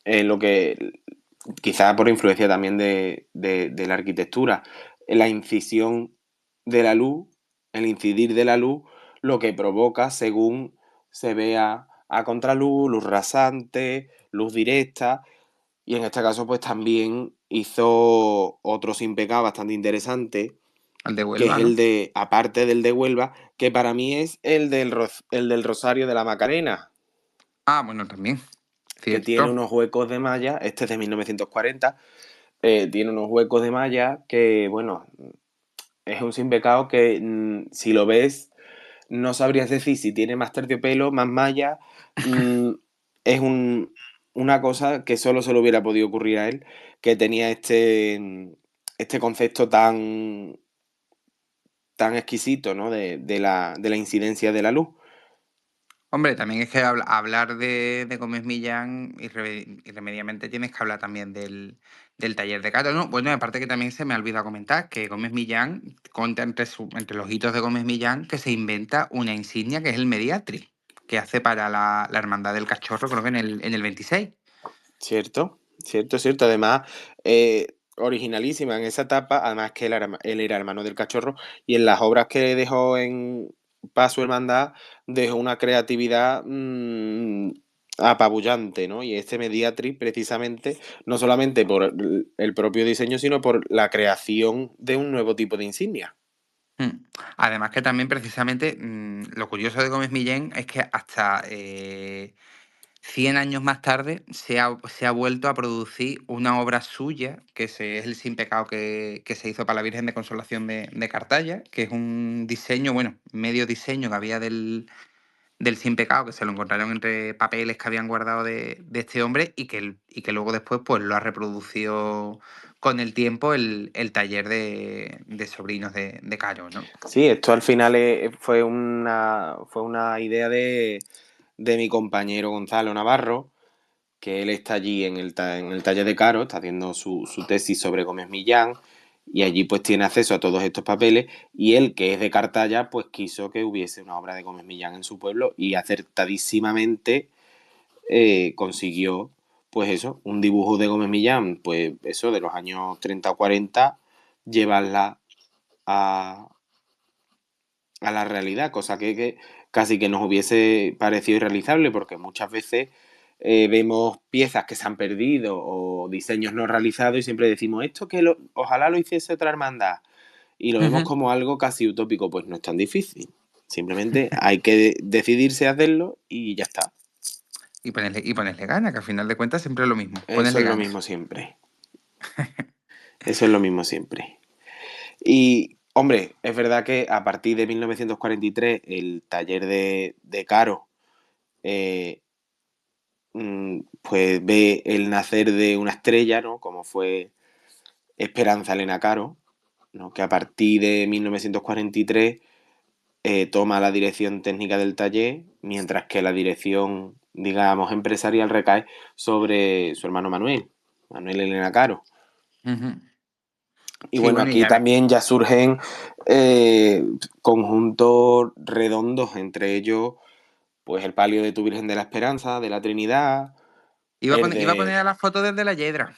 lo que, quizá por influencia también de la arquitectura, la incisión de la luz, el incidir de la luz, lo que provoca según se vea a contraluz, luz rasante, luz directa, y en este caso pues también hizo otro sin pecado bastante interesante, El de que es Huelva, el ¿no? de, aparte del de Huelva, que para mí es el del Rosario de la Macarena, Ah, bueno, también. que tiene Cierto. unos huecos de malla, este es de 1940, tiene unos huecos de malla que, bueno, es un sin pecado que si lo ves no sabrías decir si tiene más terciopelo, más malla, mm, es una cosa que solo se le hubiera podido ocurrir a él, que tenía este concepto tan exquisito, ¿no? de la incidencia de la luz. Hombre, también es que hablar de Gómez Millán, irremediablemente tienes que hablar también del taller de Caro, ¿no? Bueno, aparte que también se me ha olvidado comentar que Gómez Millán, cuenta entre los hitos de Gómez Millán, que se inventa una insignia que es el Mediatri, que hace para la Hermandad del Cachorro, creo que en el 26. Cierto, cierto, cierto. Además, originalísima en esa etapa, además que él era hermano del cachorro, y en las obras que dejó en Paso Hermandad, dejó una creatividad apabullante, ¿no? Y este Mediatrix, precisamente, no solamente por el propio diseño, sino por la creación de un nuevo tipo de insignia. Mm. Además que también precisamente lo curioso de Gómez Millán es que hasta 100 años más tarde se ha vuelto a producir una obra suya, es el Sin Pecado que se hizo para la Virgen de Consolación de Cartaya, que es un diseño, bueno, medio diseño que había del Sin Pecado, que se lo encontraron entre papeles que habían guardado de este hombre y que luego después pues lo ha reproducido con el tiempo el taller de sobrinos de Caro, ¿no? Sí, esto al final fue una idea de mi compañero Gonzalo Navarro, que él está allí en el taller de Caro, está haciendo su tesis sobre Gómez Millán, y allí pues tiene acceso a todos estos papeles, y él, que es de Cartaya, pues quiso que hubiese una obra de Gómez Millán en su pueblo, y acertadísimamente consiguió, pues eso, un dibujo de Gómez Millán, pues eso, de los años 30 o 40, llevarla a, a la realidad, cosa que casi que nos hubiese parecido irrealizable, porque muchas veces vemos piezas que se han perdido o diseños no realizados y siempre decimos esto ojalá lo hiciese otra hermandad, y lo vemos Ujú. como algo casi utópico. Pues no es tan difícil, simplemente hay que decidirse a hacerlo y ya está. Y ponerle ganas, que al final de cuentas siempre es lo mismo, Eso ponerle es lo ganas. mismo siempre, eso es lo mismo siempre. Y, hombre, es verdad que a partir de 1943 el taller de Caro eh, pues ve el nacer de una estrella, ¿no? Como fue Esperanza Elena Caro, ¿no? Que a partir de 1943 toma la dirección técnica del taller, mientras que la dirección, digamos, empresarial recae sobre su hermano Manuel Elena Caro. Ujú. Y Sí, bueno, bueno, y aquí ya ves. también ya surgen eh, conjuntos redondos, entre ellos, pues el palio de tu Virgen de la Esperanza, de la Trinidad, el Iba a poner de a la foto desde la Yedra.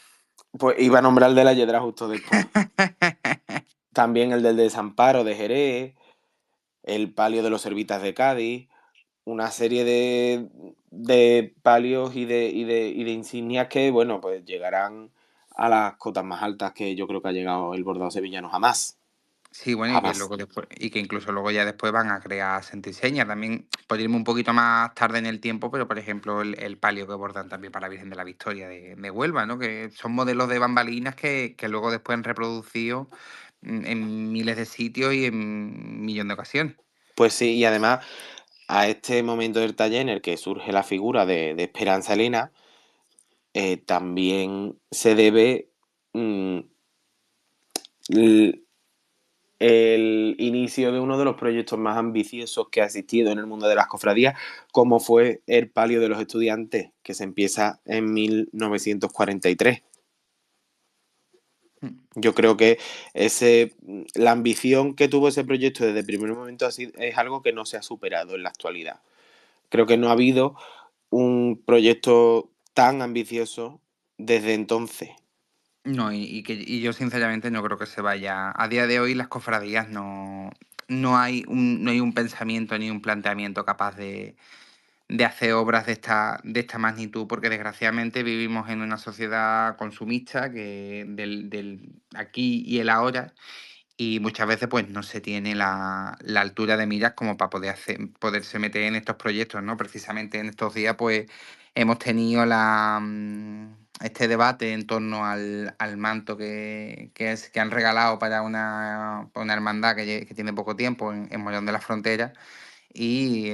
Pues iba a nombrar el de la Yedra justo después. También el del Desamparo de Jerez, el palio de los Servitas de Cádiz, una serie de palios y de insignias que, bueno, pues llegarán a las cotas más altas que yo creo que ha llegado el bordado sevillano jamás. Sí, bueno, y que Jamás. luego después, y que incluso luego ya después van a crear Sentiseña. También podría irme un poquito más tarde en el tiempo, pero por ejemplo el palio que bordan también para la Virgen de la Victoria de Huelva, ¿no? Que son modelos de bambalinas que luego después han reproducido en miles de sitios y en un millón de ocasiones. Pues sí, y además a este momento del taller en el que surge la figura de Esperanza Elena, también se debe mm, el inicio de uno de los proyectos más ambiciosos que ha existido en el mundo de las cofradías, como fue el Palio de los Estudiantes, que se empieza en 1943. Yo creo que la ambición que tuvo ese proyecto desde el primer momento es algo que no se ha superado en la actualidad. Creo que no ha habido un proyecto tan ambicioso desde entonces. No, y yo sinceramente no creo que se vaya. A día de hoy las cofradías no hay un pensamiento ni un planteamiento capaz de hacer obras de esta magnitud, porque desgraciadamente vivimos en una sociedad consumista que del aquí y el ahora, y muchas veces pues no se tiene la altura de miras como para poderse meter en estos proyectos, ¿no? Precisamente en estos días pues hemos tenido este debate en torno al manto que han regalado para una hermandad que tiene poco tiempo en Mollón de la Frontera, y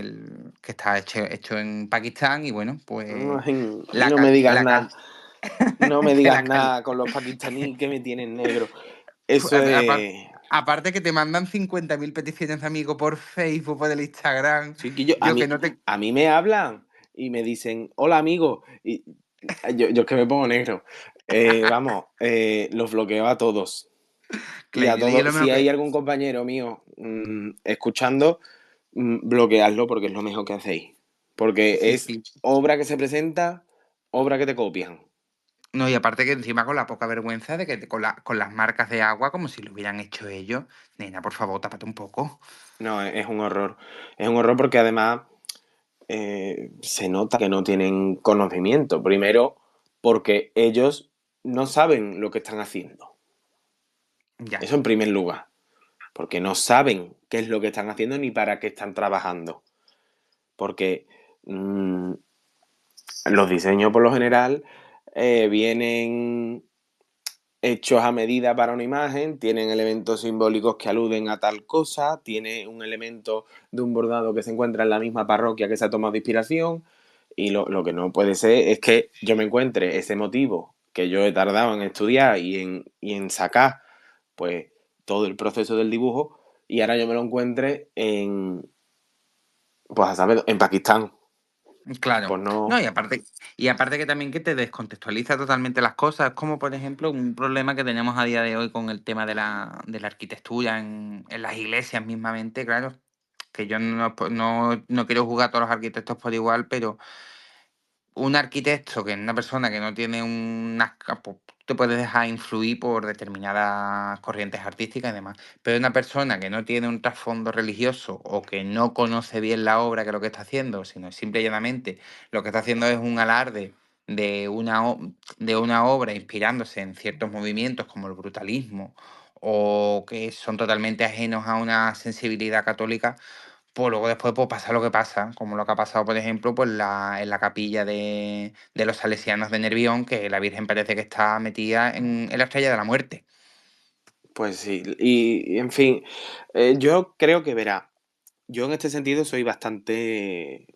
que está hecho en Pakistán, y bueno, pues Ay, la, no me digas la, nada, no me que digas la nada con los pakistaníes que me tienen negro. Fu- Eso a- apar- es... Aparte que te mandan 50.000 peticiones de amigo por Facebook, por el Instagram. Sí, que Yo que no te... a mí me hablan y me dicen, hola amigo, y yo es que me pongo negro. Vamos, los bloqueo a todos. Y a Claro, yo lo todos, menos si hay que... algún compañero mío escuchando, bloqueadlo porque es lo mejor que hacéis. Porque Sí, es sí. obra que se presenta, obra que te copian. No, y aparte que encima con la poca vergüenza de que con las marcas de agua, como si lo hubieran hecho ellos. Nena, por favor, tápate un poco. No, es un horror. Es un horror porque además se nota que no tienen conocimiento. Primero, porque ellos no saben lo que están haciendo. Ya. Eso en primer lugar. Porque no saben qué es lo que están haciendo ni para qué están trabajando. Porque los diseños por lo general vienen hechos a medida para una imagen, tienen elementos simbólicos que aluden a tal cosa, tiene un elemento de un bordado que se encuentra en la misma parroquia que se ha tomado de inspiración, y lo que no puede ser es que yo me encuentre ese motivo que yo he tardado en estudiar y en sacar pues todo el proceso del dibujo, y ahora yo me lo encuentre pues a saber, en Pakistán. Claro. Pues No, no. y aparte que también que te descontextualiza totalmente las cosas, como por ejemplo un problema que tenemos a día de hoy con el tema de la arquitectura en las iglesias mismamente, claro, que yo no quiero juzgar a todos los arquitectos por igual, pero un arquitecto, que es una persona que no tiene pues, te puedes dejar influir por determinadas corrientes artísticas y demás, pero una persona que no tiene un trasfondo religioso o que no conoce bien la obra, que es lo que está haciendo, sino simple y llanamente lo que está haciendo es un alarde de una obra inspirándose en ciertos movimientos como el brutalismo, o que son totalmente ajenos a una sensibilidad católica, pues luego después pues, pasa lo que pasa, como lo que ha pasado, por ejemplo, pues en la capilla de los salesianos de Nervión, que la Virgen parece que está metida en la Estrella de la Muerte. Pues sí, y en fin, yo creo que verá, yo en este sentido soy bastante,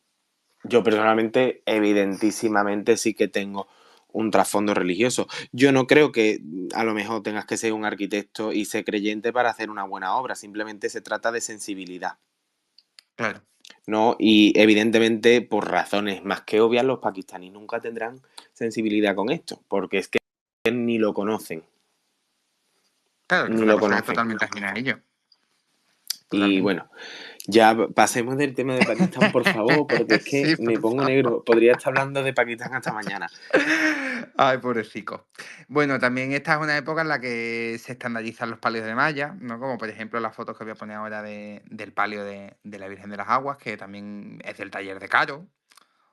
yo personalmente, evidentísimamente sí que tengo un trasfondo religioso. Yo no creo que a lo mejor tengas que ser un arquitecto y ser creyente para hacer una buena obra, simplemente se trata de sensibilidad, Claro, ¿no? Y evidentemente, por razones más que obvias, los pakistaníes nunca tendrán sensibilidad con esto, porque es que ni lo conocen, claro, que es ni una lo cosa que es conocen. totalmente ajena a ellos. Y Totalmente. bueno, ya pasemos del tema de Pakistán, por favor, porque es que Sí, me por pongo favor. negro. Podría estar hablando de Pakistán hasta mañana. Ay, pobrecito. Bueno, también esta es una época en la que se estandarizan los palios de malla, ¿no? Como por ejemplo las fotos que voy a poner ahora del palio de la Virgen de las Aguas, que también es del taller de Caro.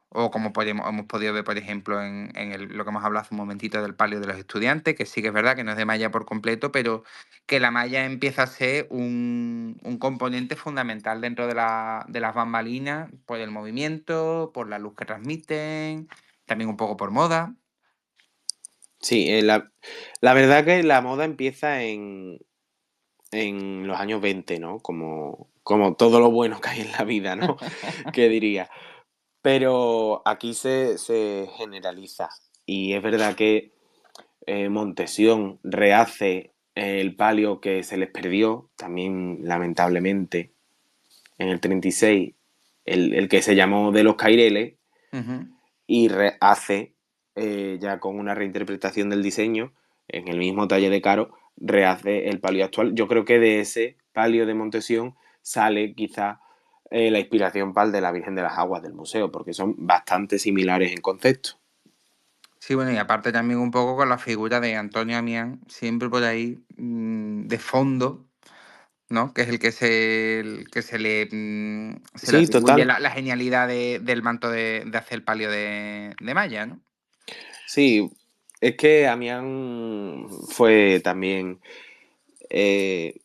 O como hemos podido ver, por ejemplo, lo que hemos hablado hace un momentito del palio de los estudiantes, que sí que es verdad que no es de malla por completo, pero que la malla empieza a ser un componente fundamental dentro de las bambalinas, por el movimiento, por la luz que transmiten, también un poco por moda. Sí, la verdad que la moda empieza en los años 20, ¿no? Como todo lo bueno que hay en la vida, ¿no? ¿Qué diría? Pero aquí se generaliza. Y es verdad que Montesión rehace el palio que se les perdió, también lamentablemente, en el 36, el que se llamó de los Caireles, Ujú. y rehace ya con una reinterpretación del diseño en el mismo taller de Caro, rehace el palio actual. Yo creo que de ese palio de Montesión sale quizá la inspiración para el de la Virgen de las Aguas del museo, porque son bastante similares en concepto. Sí, bueno, y aparte también un poco con la figura de Antonio Amián, siempre por ahí de fondo, ¿no? Que es el que se le Sí, atribuye total. la genialidad del manto de hacer el palio de Maya, ¿no? Sí, es que Amián fue también eh,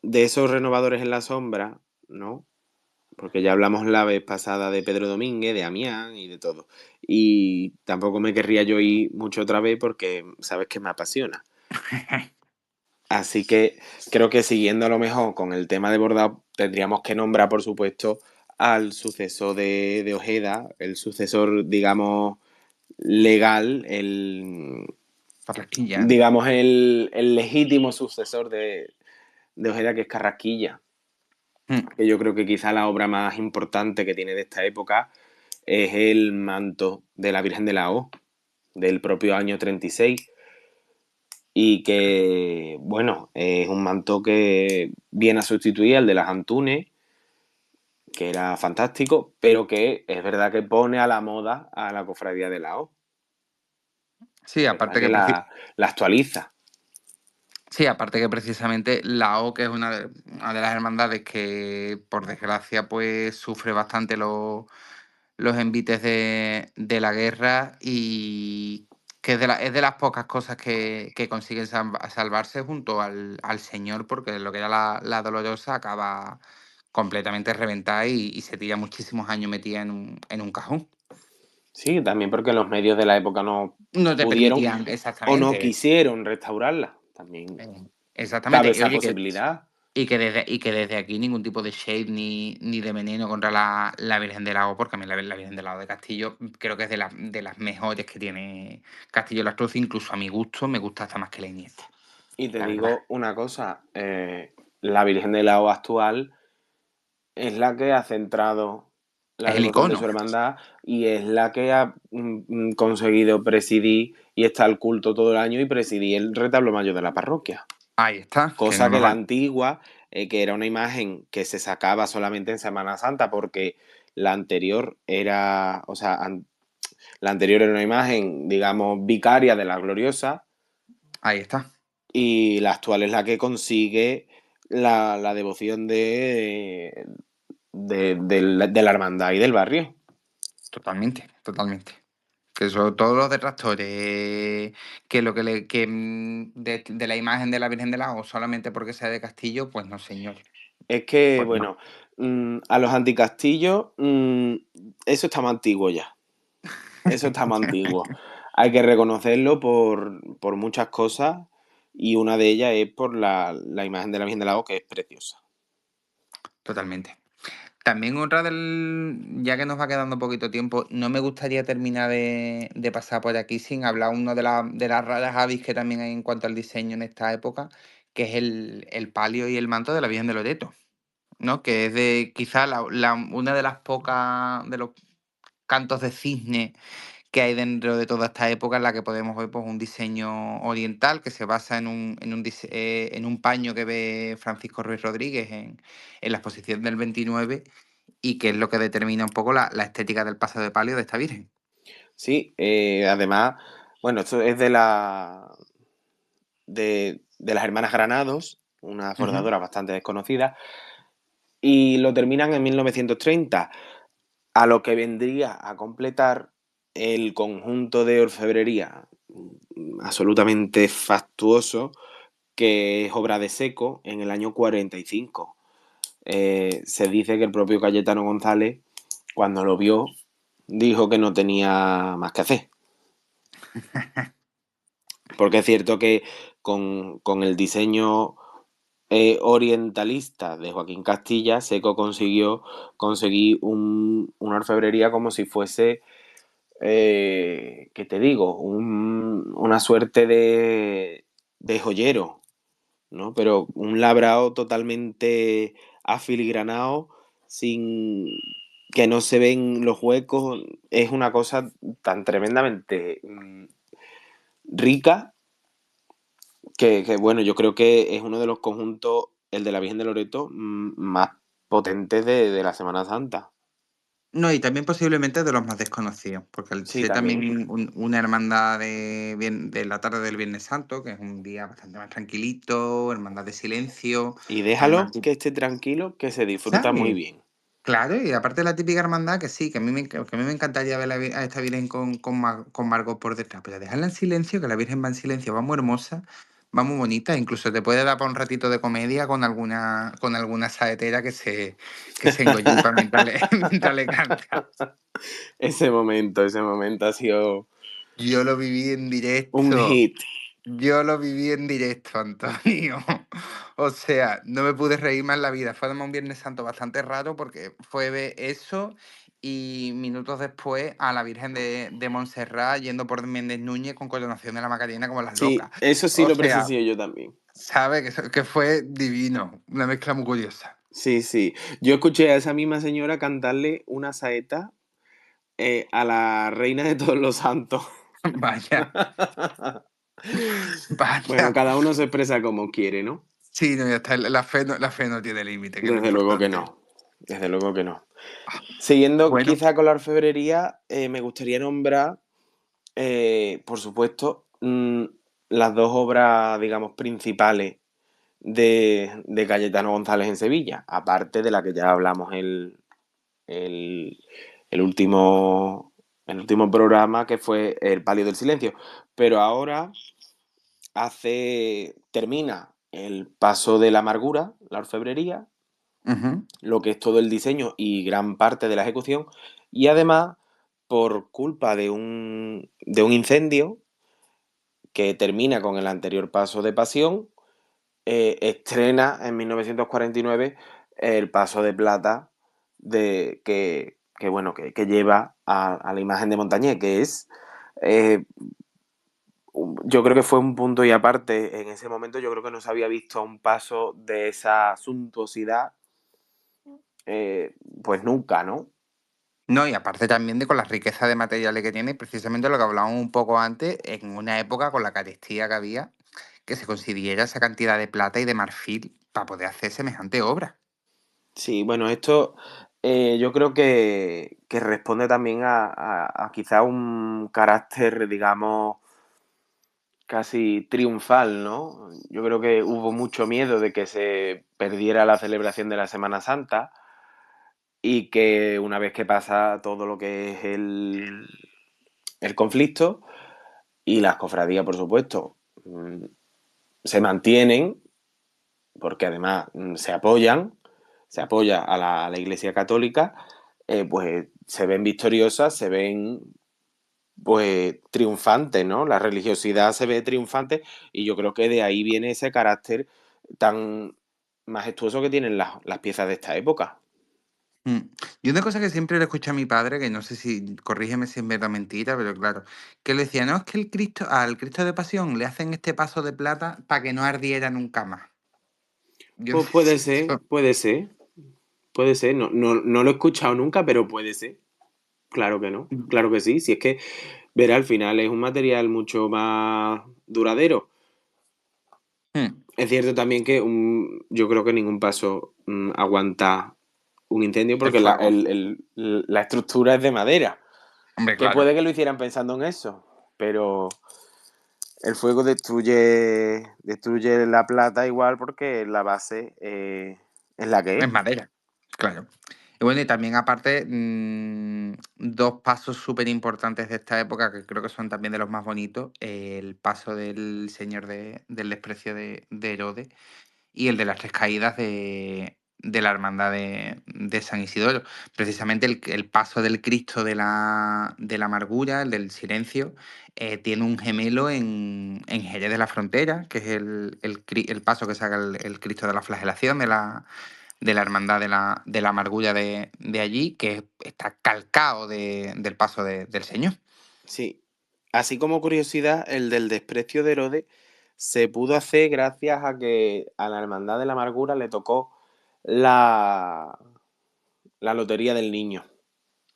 de esos renovadores en la sombra, ¿no? Porque ya hablamos la vez pasada de Pedro Domínguez, de Amián y de todo. Y tampoco me querría yo ir mucho otra vez porque sabes que me apasiona. Así que creo que siguiendo a lo mejor con el tema de bordado, tendríamos que nombrar, por supuesto, al sucesor de Ojeda, el sucesor, digamos, legal, Carrasquilla, ¿no? digamos, el legítimo sucesor de Ojeda, que es Carrasquilla. Mm. Que yo creo que quizá la obra más importante que tiene de esta época es el manto de la Virgen de la O, del propio año 36, y que, bueno, es un manto que viene a sustituir al de las Antunes, que era fantástico, pero que es verdad que pone a la moda a la cofradía de la O. Sí, Es verdad aparte que que la actualiza. sí, aparte que precisamente la O, que es una de las hermandades que, por desgracia, pues sufre bastante los envites de la guerra y que es de las pocas cosas que consiguen salvarse junto al Señor, porque lo que era la Dolorosa acaba completamente reventada y se tira muchísimos años metida en un cajón. Sí, también porque los medios de la época no No te pudieron permitían o no exactamente. quisieron restaurarla. También Exactamente. cabe Y esa oye, posibilidad. y que desde aquí ningún tipo de shade ni de veneno contra la Virgen del Lago, porque a mí la Virgen del Lago de Castillo creo que es de las mejores que tiene Castillo Las Cruces, incluso a mi gusto me gusta hasta más que la Iniesta, Y te la verdad. digo una cosa, la Virgen de la O actual es la que ha centrado la Es el devoción de icono, su hermandad y es la que ha conseguido presidir y está al culto todo el año y presidir el retablo mayor de la parroquia. ahí está, que no Cosa que nos la van. antigua, que era una imagen que se sacaba solamente en Semana Santa porque la anterior era, o sea, la anterior era una imagen, digamos, vicaria de la gloriosa Ahí está, y la actual es la que consigue la devoción de la hermandad y del barrio. totalmente, totalmente. Que son todos los detractores, que lo que le que de la imagen de la Virgen del Lago solamente porque sea de Castillo, pues no, señor. Es que, Pues no. bueno, a los anticastillos, eso está más antiguo ya. Eso está más antiguo. Hay que reconocerlo por muchas cosas y una de ellas es por la imagen de la Virgen del Lago, que es preciosa. Totalmente. También ya que nos va quedando poquito tiempo, no me gustaría terminar de pasar por aquí sin hablar uno de las raras avis que también hay en cuanto al diseño en esta época, que es el palio y el manto de la Virgen de Loreto, ¿no? Que es de quizá una de las pocas, de los cantos de cisne que hay dentro de toda esta época en la que podemos ver pues, un diseño oriental que se basa en un paño que ve Francisco Ruiz Rodríguez en la exposición del 29 y que es lo que determina un poco la estética del paso de palio de esta Virgen. Sí, además, bueno, esto es de las hermanas Granados, una Ujú. bordadora bastante desconocida, y lo terminan en 1930, a lo que vendría a completar el conjunto de orfebrería absolutamente fastuoso que es obra de Seco en el año 45. Se dice que el propio Cayetano González, cuando lo vio, dijo que no tenía más que hacer. Porque es cierto que con el diseño orientalista de Joaquín Castilla, Seco consiguió conseguir una orfebrería como si fuese, ¿qué te digo? Una suerte de joyero, ¿no? Pero un labrado totalmente afiligranado, sin que no se ven los huecos, es una cosa tan tremendamente rica Bueno, yo creo que es uno de los conjuntos, el de la Virgen de Loreto, más potentes de la Semana Santa. No, y también posiblemente de los más desconocidos, porque al Sí, ser también. también una hermandad de la tarde del Viernes Santo, que es un día bastante más tranquilito, hermandad de silencio, Y además, déjalo que esté tranquilo, que se disfruta muy ¿sabes? bien. Claro, y aparte la típica hermandad que sí, que a mí que a mí me encantaría ver a esta Virgen con Margot por detrás, pero dejarla en silencio, que la Virgen va en silencio, va muy hermosa, va muy bonita, incluso te puede dar para un ratito de comedia con alguna saetera que se engollipa mientras mientras le canta. Ese momento ha sido Yo lo viví en un directo. hit. Yo lo viví en directo, Antonio. O sea, no me pude reír más en la vida. Fue además un Viernes Santo bastante raro porque fue ver eso y minutos después a la Virgen de Montserrat yendo por Méndez Núñez con coronación de la Macarena como las locas. Sí, eso sí O lo sea, presencié yo también. ¿sabe? Que fue divino. Una mezcla muy curiosa. Sí, sí. Yo escuché a esa misma señora cantarle una saeta a la reina de todos los santos. Vaya, Bueno, vaya. cada uno se expresa como quiere, ¿no? Sí, no, ya está. La fe no tiene límite, que es lo Desde luego que importante. no. Desde luego que no. Siguiendo Bueno. quizá con la orfebrería, me gustaría nombrar, por supuesto, las dos obras, digamos, principales de Cayetano González en Sevilla, aparte de la que ya hablamos el, el último, el último programa, que fue El Palio del Silencio. Pero ahora termina el Paso de la Amargura, la orfebrería, Ujú. lo que es todo el diseño y gran parte de la ejecución, y además, por culpa de un incendio que termina con el anterior Paso de Pasión, estrena en 1949 el Paso de Plata que lleva a la imagen de Montañés, que es, eh, yo creo que fue un punto y aparte en ese momento. Yo creo que no se había visto un paso de esa suntuosidad, eh, pues nunca, ¿no? No, y aparte también de con la riqueza de materiales que tiene, precisamente lo que hablábamos un poco antes, en una época con la carestía que había, que se consiguiera esa cantidad de plata y de marfil para poder hacer semejante obra. Sí, bueno, esto yo creo que responde también a quizá un carácter, digamos, casi triunfal, ¿no? Yo creo que hubo mucho miedo de que se perdiera la celebración de la Semana Santa y que una vez que pasa todo lo que es el conflicto y las cofradías, por supuesto, se mantienen, porque además se apoya a la Iglesia Católica, pues se ven victoriosas, se ven pues triunfantes, ¿no? La religiosidad se ve triunfante y yo creo que de ahí viene ese carácter tan majestuoso que tienen las piezas de esta época. Mm. Y una cosa que siempre le escuché a mi padre, que no sé si, corrígeme si es verdad o mentira, pero claro, que le decía, no, es que al Cristo de Pasión le hacen este paso de plata para que no ardiera nunca más. Yo no Pues sé puede si ser, esto... puede ser, puede ser. No, no, no lo he escuchado nunca, pero puede ser. Claro que no, claro que sí. Si es que, verá, al final es un material mucho más duradero. Mm. Es cierto también que yo creo que ningún paso aguanta un incendio El porque fuego. la estructura es de madera. Hombre, Que claro. puede que lo hicieran pensando en eso, pero el fuego destruye la plata igual porque la base es la que es. Es madera, claro. Y bueno, y también aparte, dos pasos súper importantes de esta época, que creo que son también de los más bonitos, el paso del Señor del Desprecio de Herodes y el de las Tres Caídas de la Hermandad de San Isidoro. Precisamente el paso del Cristo de la Amargura, el del Silencio, tiene un gemelo en Jerez de la Frontera, que es el paso que saca el Cristo de la Flagelación de la Hermandad de la Amargura de allí, que está calcado del paso del Señor. Sí. Así como curiosidad, el del desprecio de Herodes se pudo hacer gracias a que a la Hermandad de la Amargura le tocó la, la Lotería del Niño.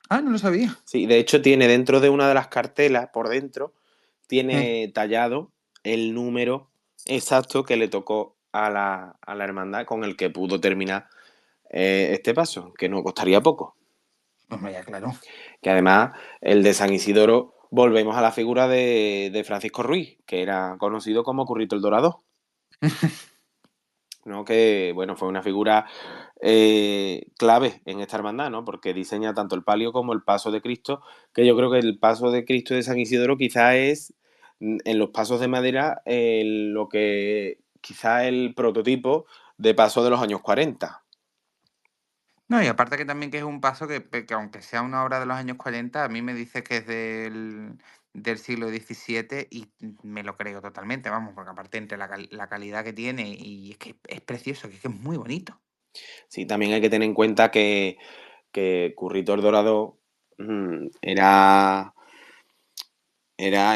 Ah, no lo sabía. Sí, de hecho tiene dentro de una de las cartelas, por dentro, Mm. tiene tallado el número exacto que le tocó a la hermandad con el que pudo terminar este paso, que no costaría poco. Hombre, ya claro. Que además el de San Isidoro, volvemos a la figura de Francisco Ruiz, que era conocido como Currito el Dorado, ¿no? Que bueno, fue una figura clave en esta hermandad, ¿no? Porque diseña tanto el palio como el paso de Cristo, que yo creo que el paso de Cristo de San Isidoro quizás es, en los pasos de madera, lo que quizás el prototipo de paso de los años 40. No, y aparte que también que es un paso que aunque sea una obra de los años 40, a mí me dice que es del siglo XVII y me lo creo totalmente, vamos, porque aparte entre la calidad que tiene y es que es precioso, que es muy bonito. Sí, también hay que tener en cuenta que Currito el Dorado era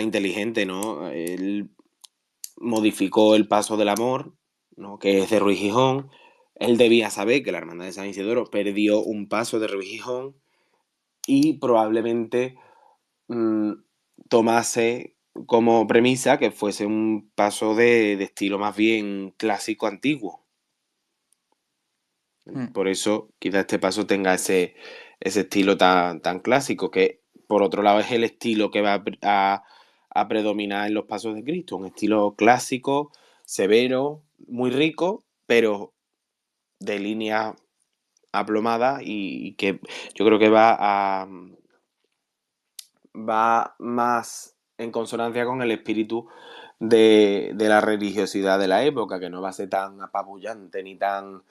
inteligente, ¿no? Él modificó el paso del amor, ¿no? Que es de Ruiz Gijón. Él debía saber que la hermandad de San Isidoro perdió un paso de Ruiz Gijón y probablemente mm, tomase como premisa que fuese un paso de estilo más bien clásico antiguo. Mm. Por eso quizá este paso tenga ese estilo tan clásico, que por otro lado es el estilo que va a predominar en los pasos de Cristo, un estilo clásico, severo, muy rico, pero de línea aplomada y que yo creo que va más en consonancia con el espíritu de la religiosidad de la época, que no va a ser tan apabullante ni tan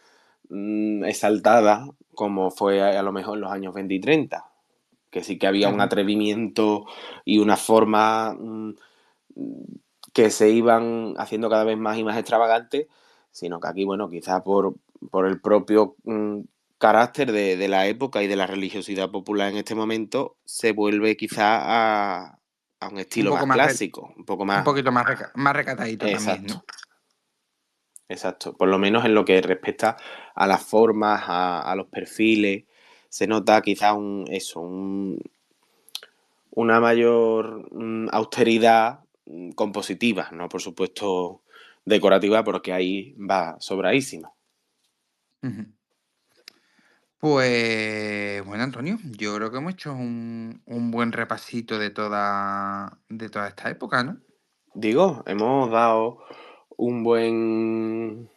exaltada como fue a lo mejor en los años 20 y 30, que sí que había un Ujú. atrevimiento y una forma que se iban haciendo cada vez más y más extravagantes, sino que aquí, bueno, quizás por el propio carácter de la época y de la religiosidad popular en este momento, se vuelve quizás a un Un estilo poco más más, clásico, un poco un más poquito más recatadito también, exacto. ¿no? Exacto, por lo menos en lo que respecta a las formas, a los perfiles, se nota quizás una mayor austeridad compositiva, no por supuesto decorativa, porque ahí va sobradísimo. Ujú. Pues bueno, Antonio, yo creo que hemos hecho un buen repasito de toda esta época, ¿no? Digo, hemos dado un buen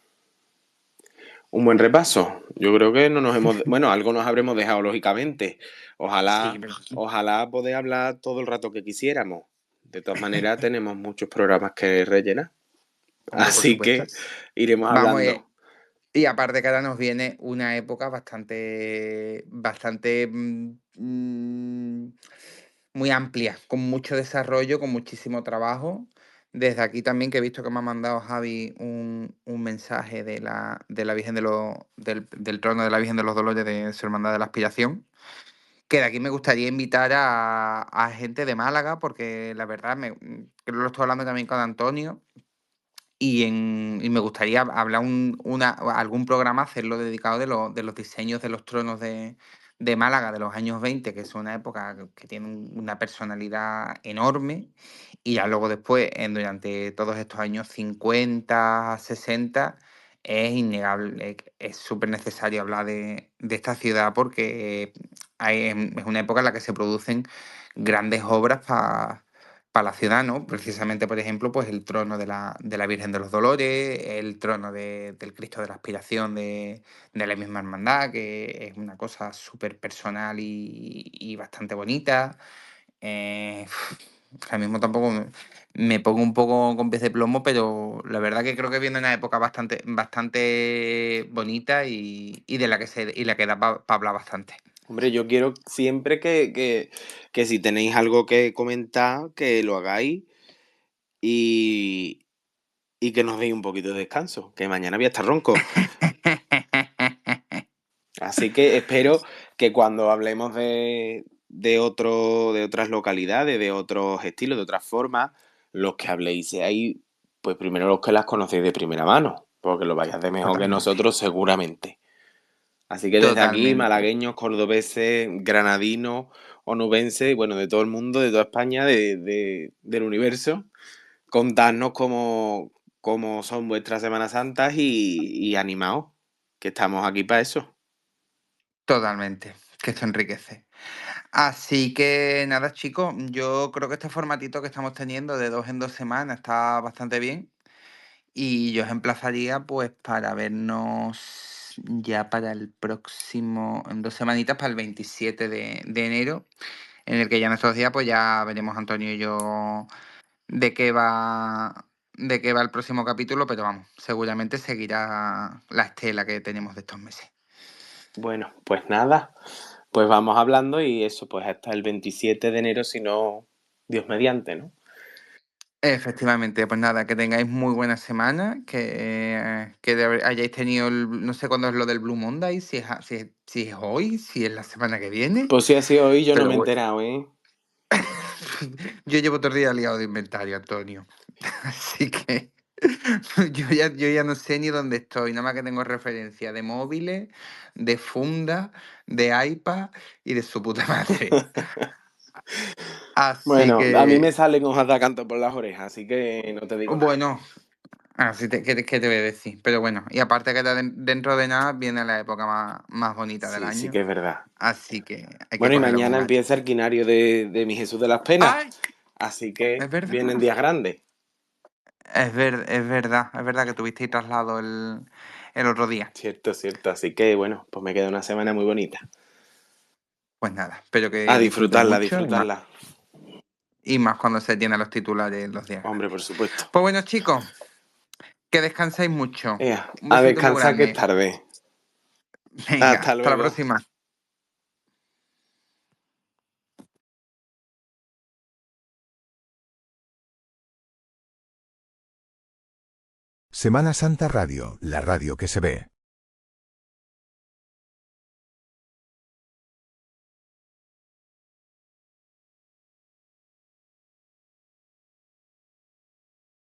repaso. Yo creo que no nos hemos, bueno, algo nos habremos dejado lógicamente. Sí, Ojalá, pero ojalá poder hablar todo el rato que quisiéramos. De todas maneras, tenemos muchos programas que rellenar. hombre, por Así supuesto. que iremos Vamos, hablando. y aparte que ahora nos viene una época bastante muy amplia, con mucho desarrollo, con muchísimo trabajo. Desde aquí también que he visto que me ha mandado Javi un mensaje de la Virgen del trono de la Virgen de los Dolores de su Hermandad de la Aspiración. Que de aquí me gustaría invitar a gente de Málaga, porque la verdad, creo que lo estoy hablando también con Antonio, y me gustaría hablar algún programa, hacerlo dedicado de los diseños de los tronos de Málaga de los años 20, que es una época que tiene una personalidad enorme, y ya luego después, durante todos estos años 50 60 es innegable, es súper necesario hablar de esta ciudad porque es una época en la que se producen grandes obras para la ciudad, ¿no? Precisamente, por ejemplo, pues el trono de la Virgen de los Dolores, el trono del Cristo de la Aspiración de la misma hermandad, que es una cosa súper personal y bastante bonita. Eh, Ahora mismo tampoco me pongo un poco con pies de plomo, pero la verdad que creo que viene una época bastante bonita y de la que da para hablar bastante. Hombre, yo quiero siempre que si tenéis algo que comentar, que lo hagáis y, y que nos deis un poquito de descanso, que mañana voy a estar ronco. Así que espero que cuando hablemos de otras localidades, de otros estilos, de otras formas, los que habléis seáis, pues primero los que las conocéis de primera mano, porque lo vais a hacer mejor que Totalmente. nosotros seguramente. Así que desde aquí, Totalmente. malagueños, cordobeses, granadinos, onubenses, bueno, de todo el mundo, de toda España, del universo, contadnos cómo son vuestras Semanas Santas y animaos, que estamos aquí para eso. Totalmente, que esto enriquece. Así que nada, chicos, yo creo que este formatito que estamos teniendo de 2 en 2 semanas está bastante bien. Y yo os emplazaría pues para vernos ya para el próximo, en 2 semanitas, para el 27 de enero, en el que ya en estos días pues ya veremos Antonio y yo de qué va el próximo capítulo, pero vamos, seguramente seguirá la estela que tenemos de estos meses. Bueno, pues nada, pues vamos hablando y eso, pues hasta el 27 de enero, si no, Dios mediante, ¿no? Efectivamente, pues nada, que tengáis muy buena semana, hayáis tenido, no sé cuándo es lo del Blue Monday, si es hoy, si es la semana que viene, Pues si ha sido hoy, yo no pero me he bueno. enterado, ¿eh? Yo llevo todo el día liado de inventario, Antonio. Así que yo ya no sé ni dónde estoy. Nada más que tengo referencia de móviles, de funda, de iPad y de su puta madre. Así Bueno, a mí me que, salen hojas de canto por las orejas, así que no te digo nada. bueno, ¿qué te voy a decir? Pero bueno, y aparte que dentro de nada viene la época más bonita del Sí, sí año. que es verdad. Así que hay que Bueno, y cogerlo con mañana ganas. empieza el quinario de mi Jesús de las Penas, ¡Ay! así que Es verdad. vienen días grandes. Es verdad que tuvisteis traslado el otro día. Cierto, cierto. Así que bueno, pues me queda una semana muy bonita. Pues nada, espero A que disfrutes disfrutarla, a mucho disfrutarla. y más cuando se tienen los titulares los días Hombre, grandes. por supuesto. Pues bueno, chicos, que descanséis mucho. Ea, Un a besito muy descansar que es grande. tarde. Venga, Hasta hasta la luego. próxima. Semana Santa Radio, la radio que se ve.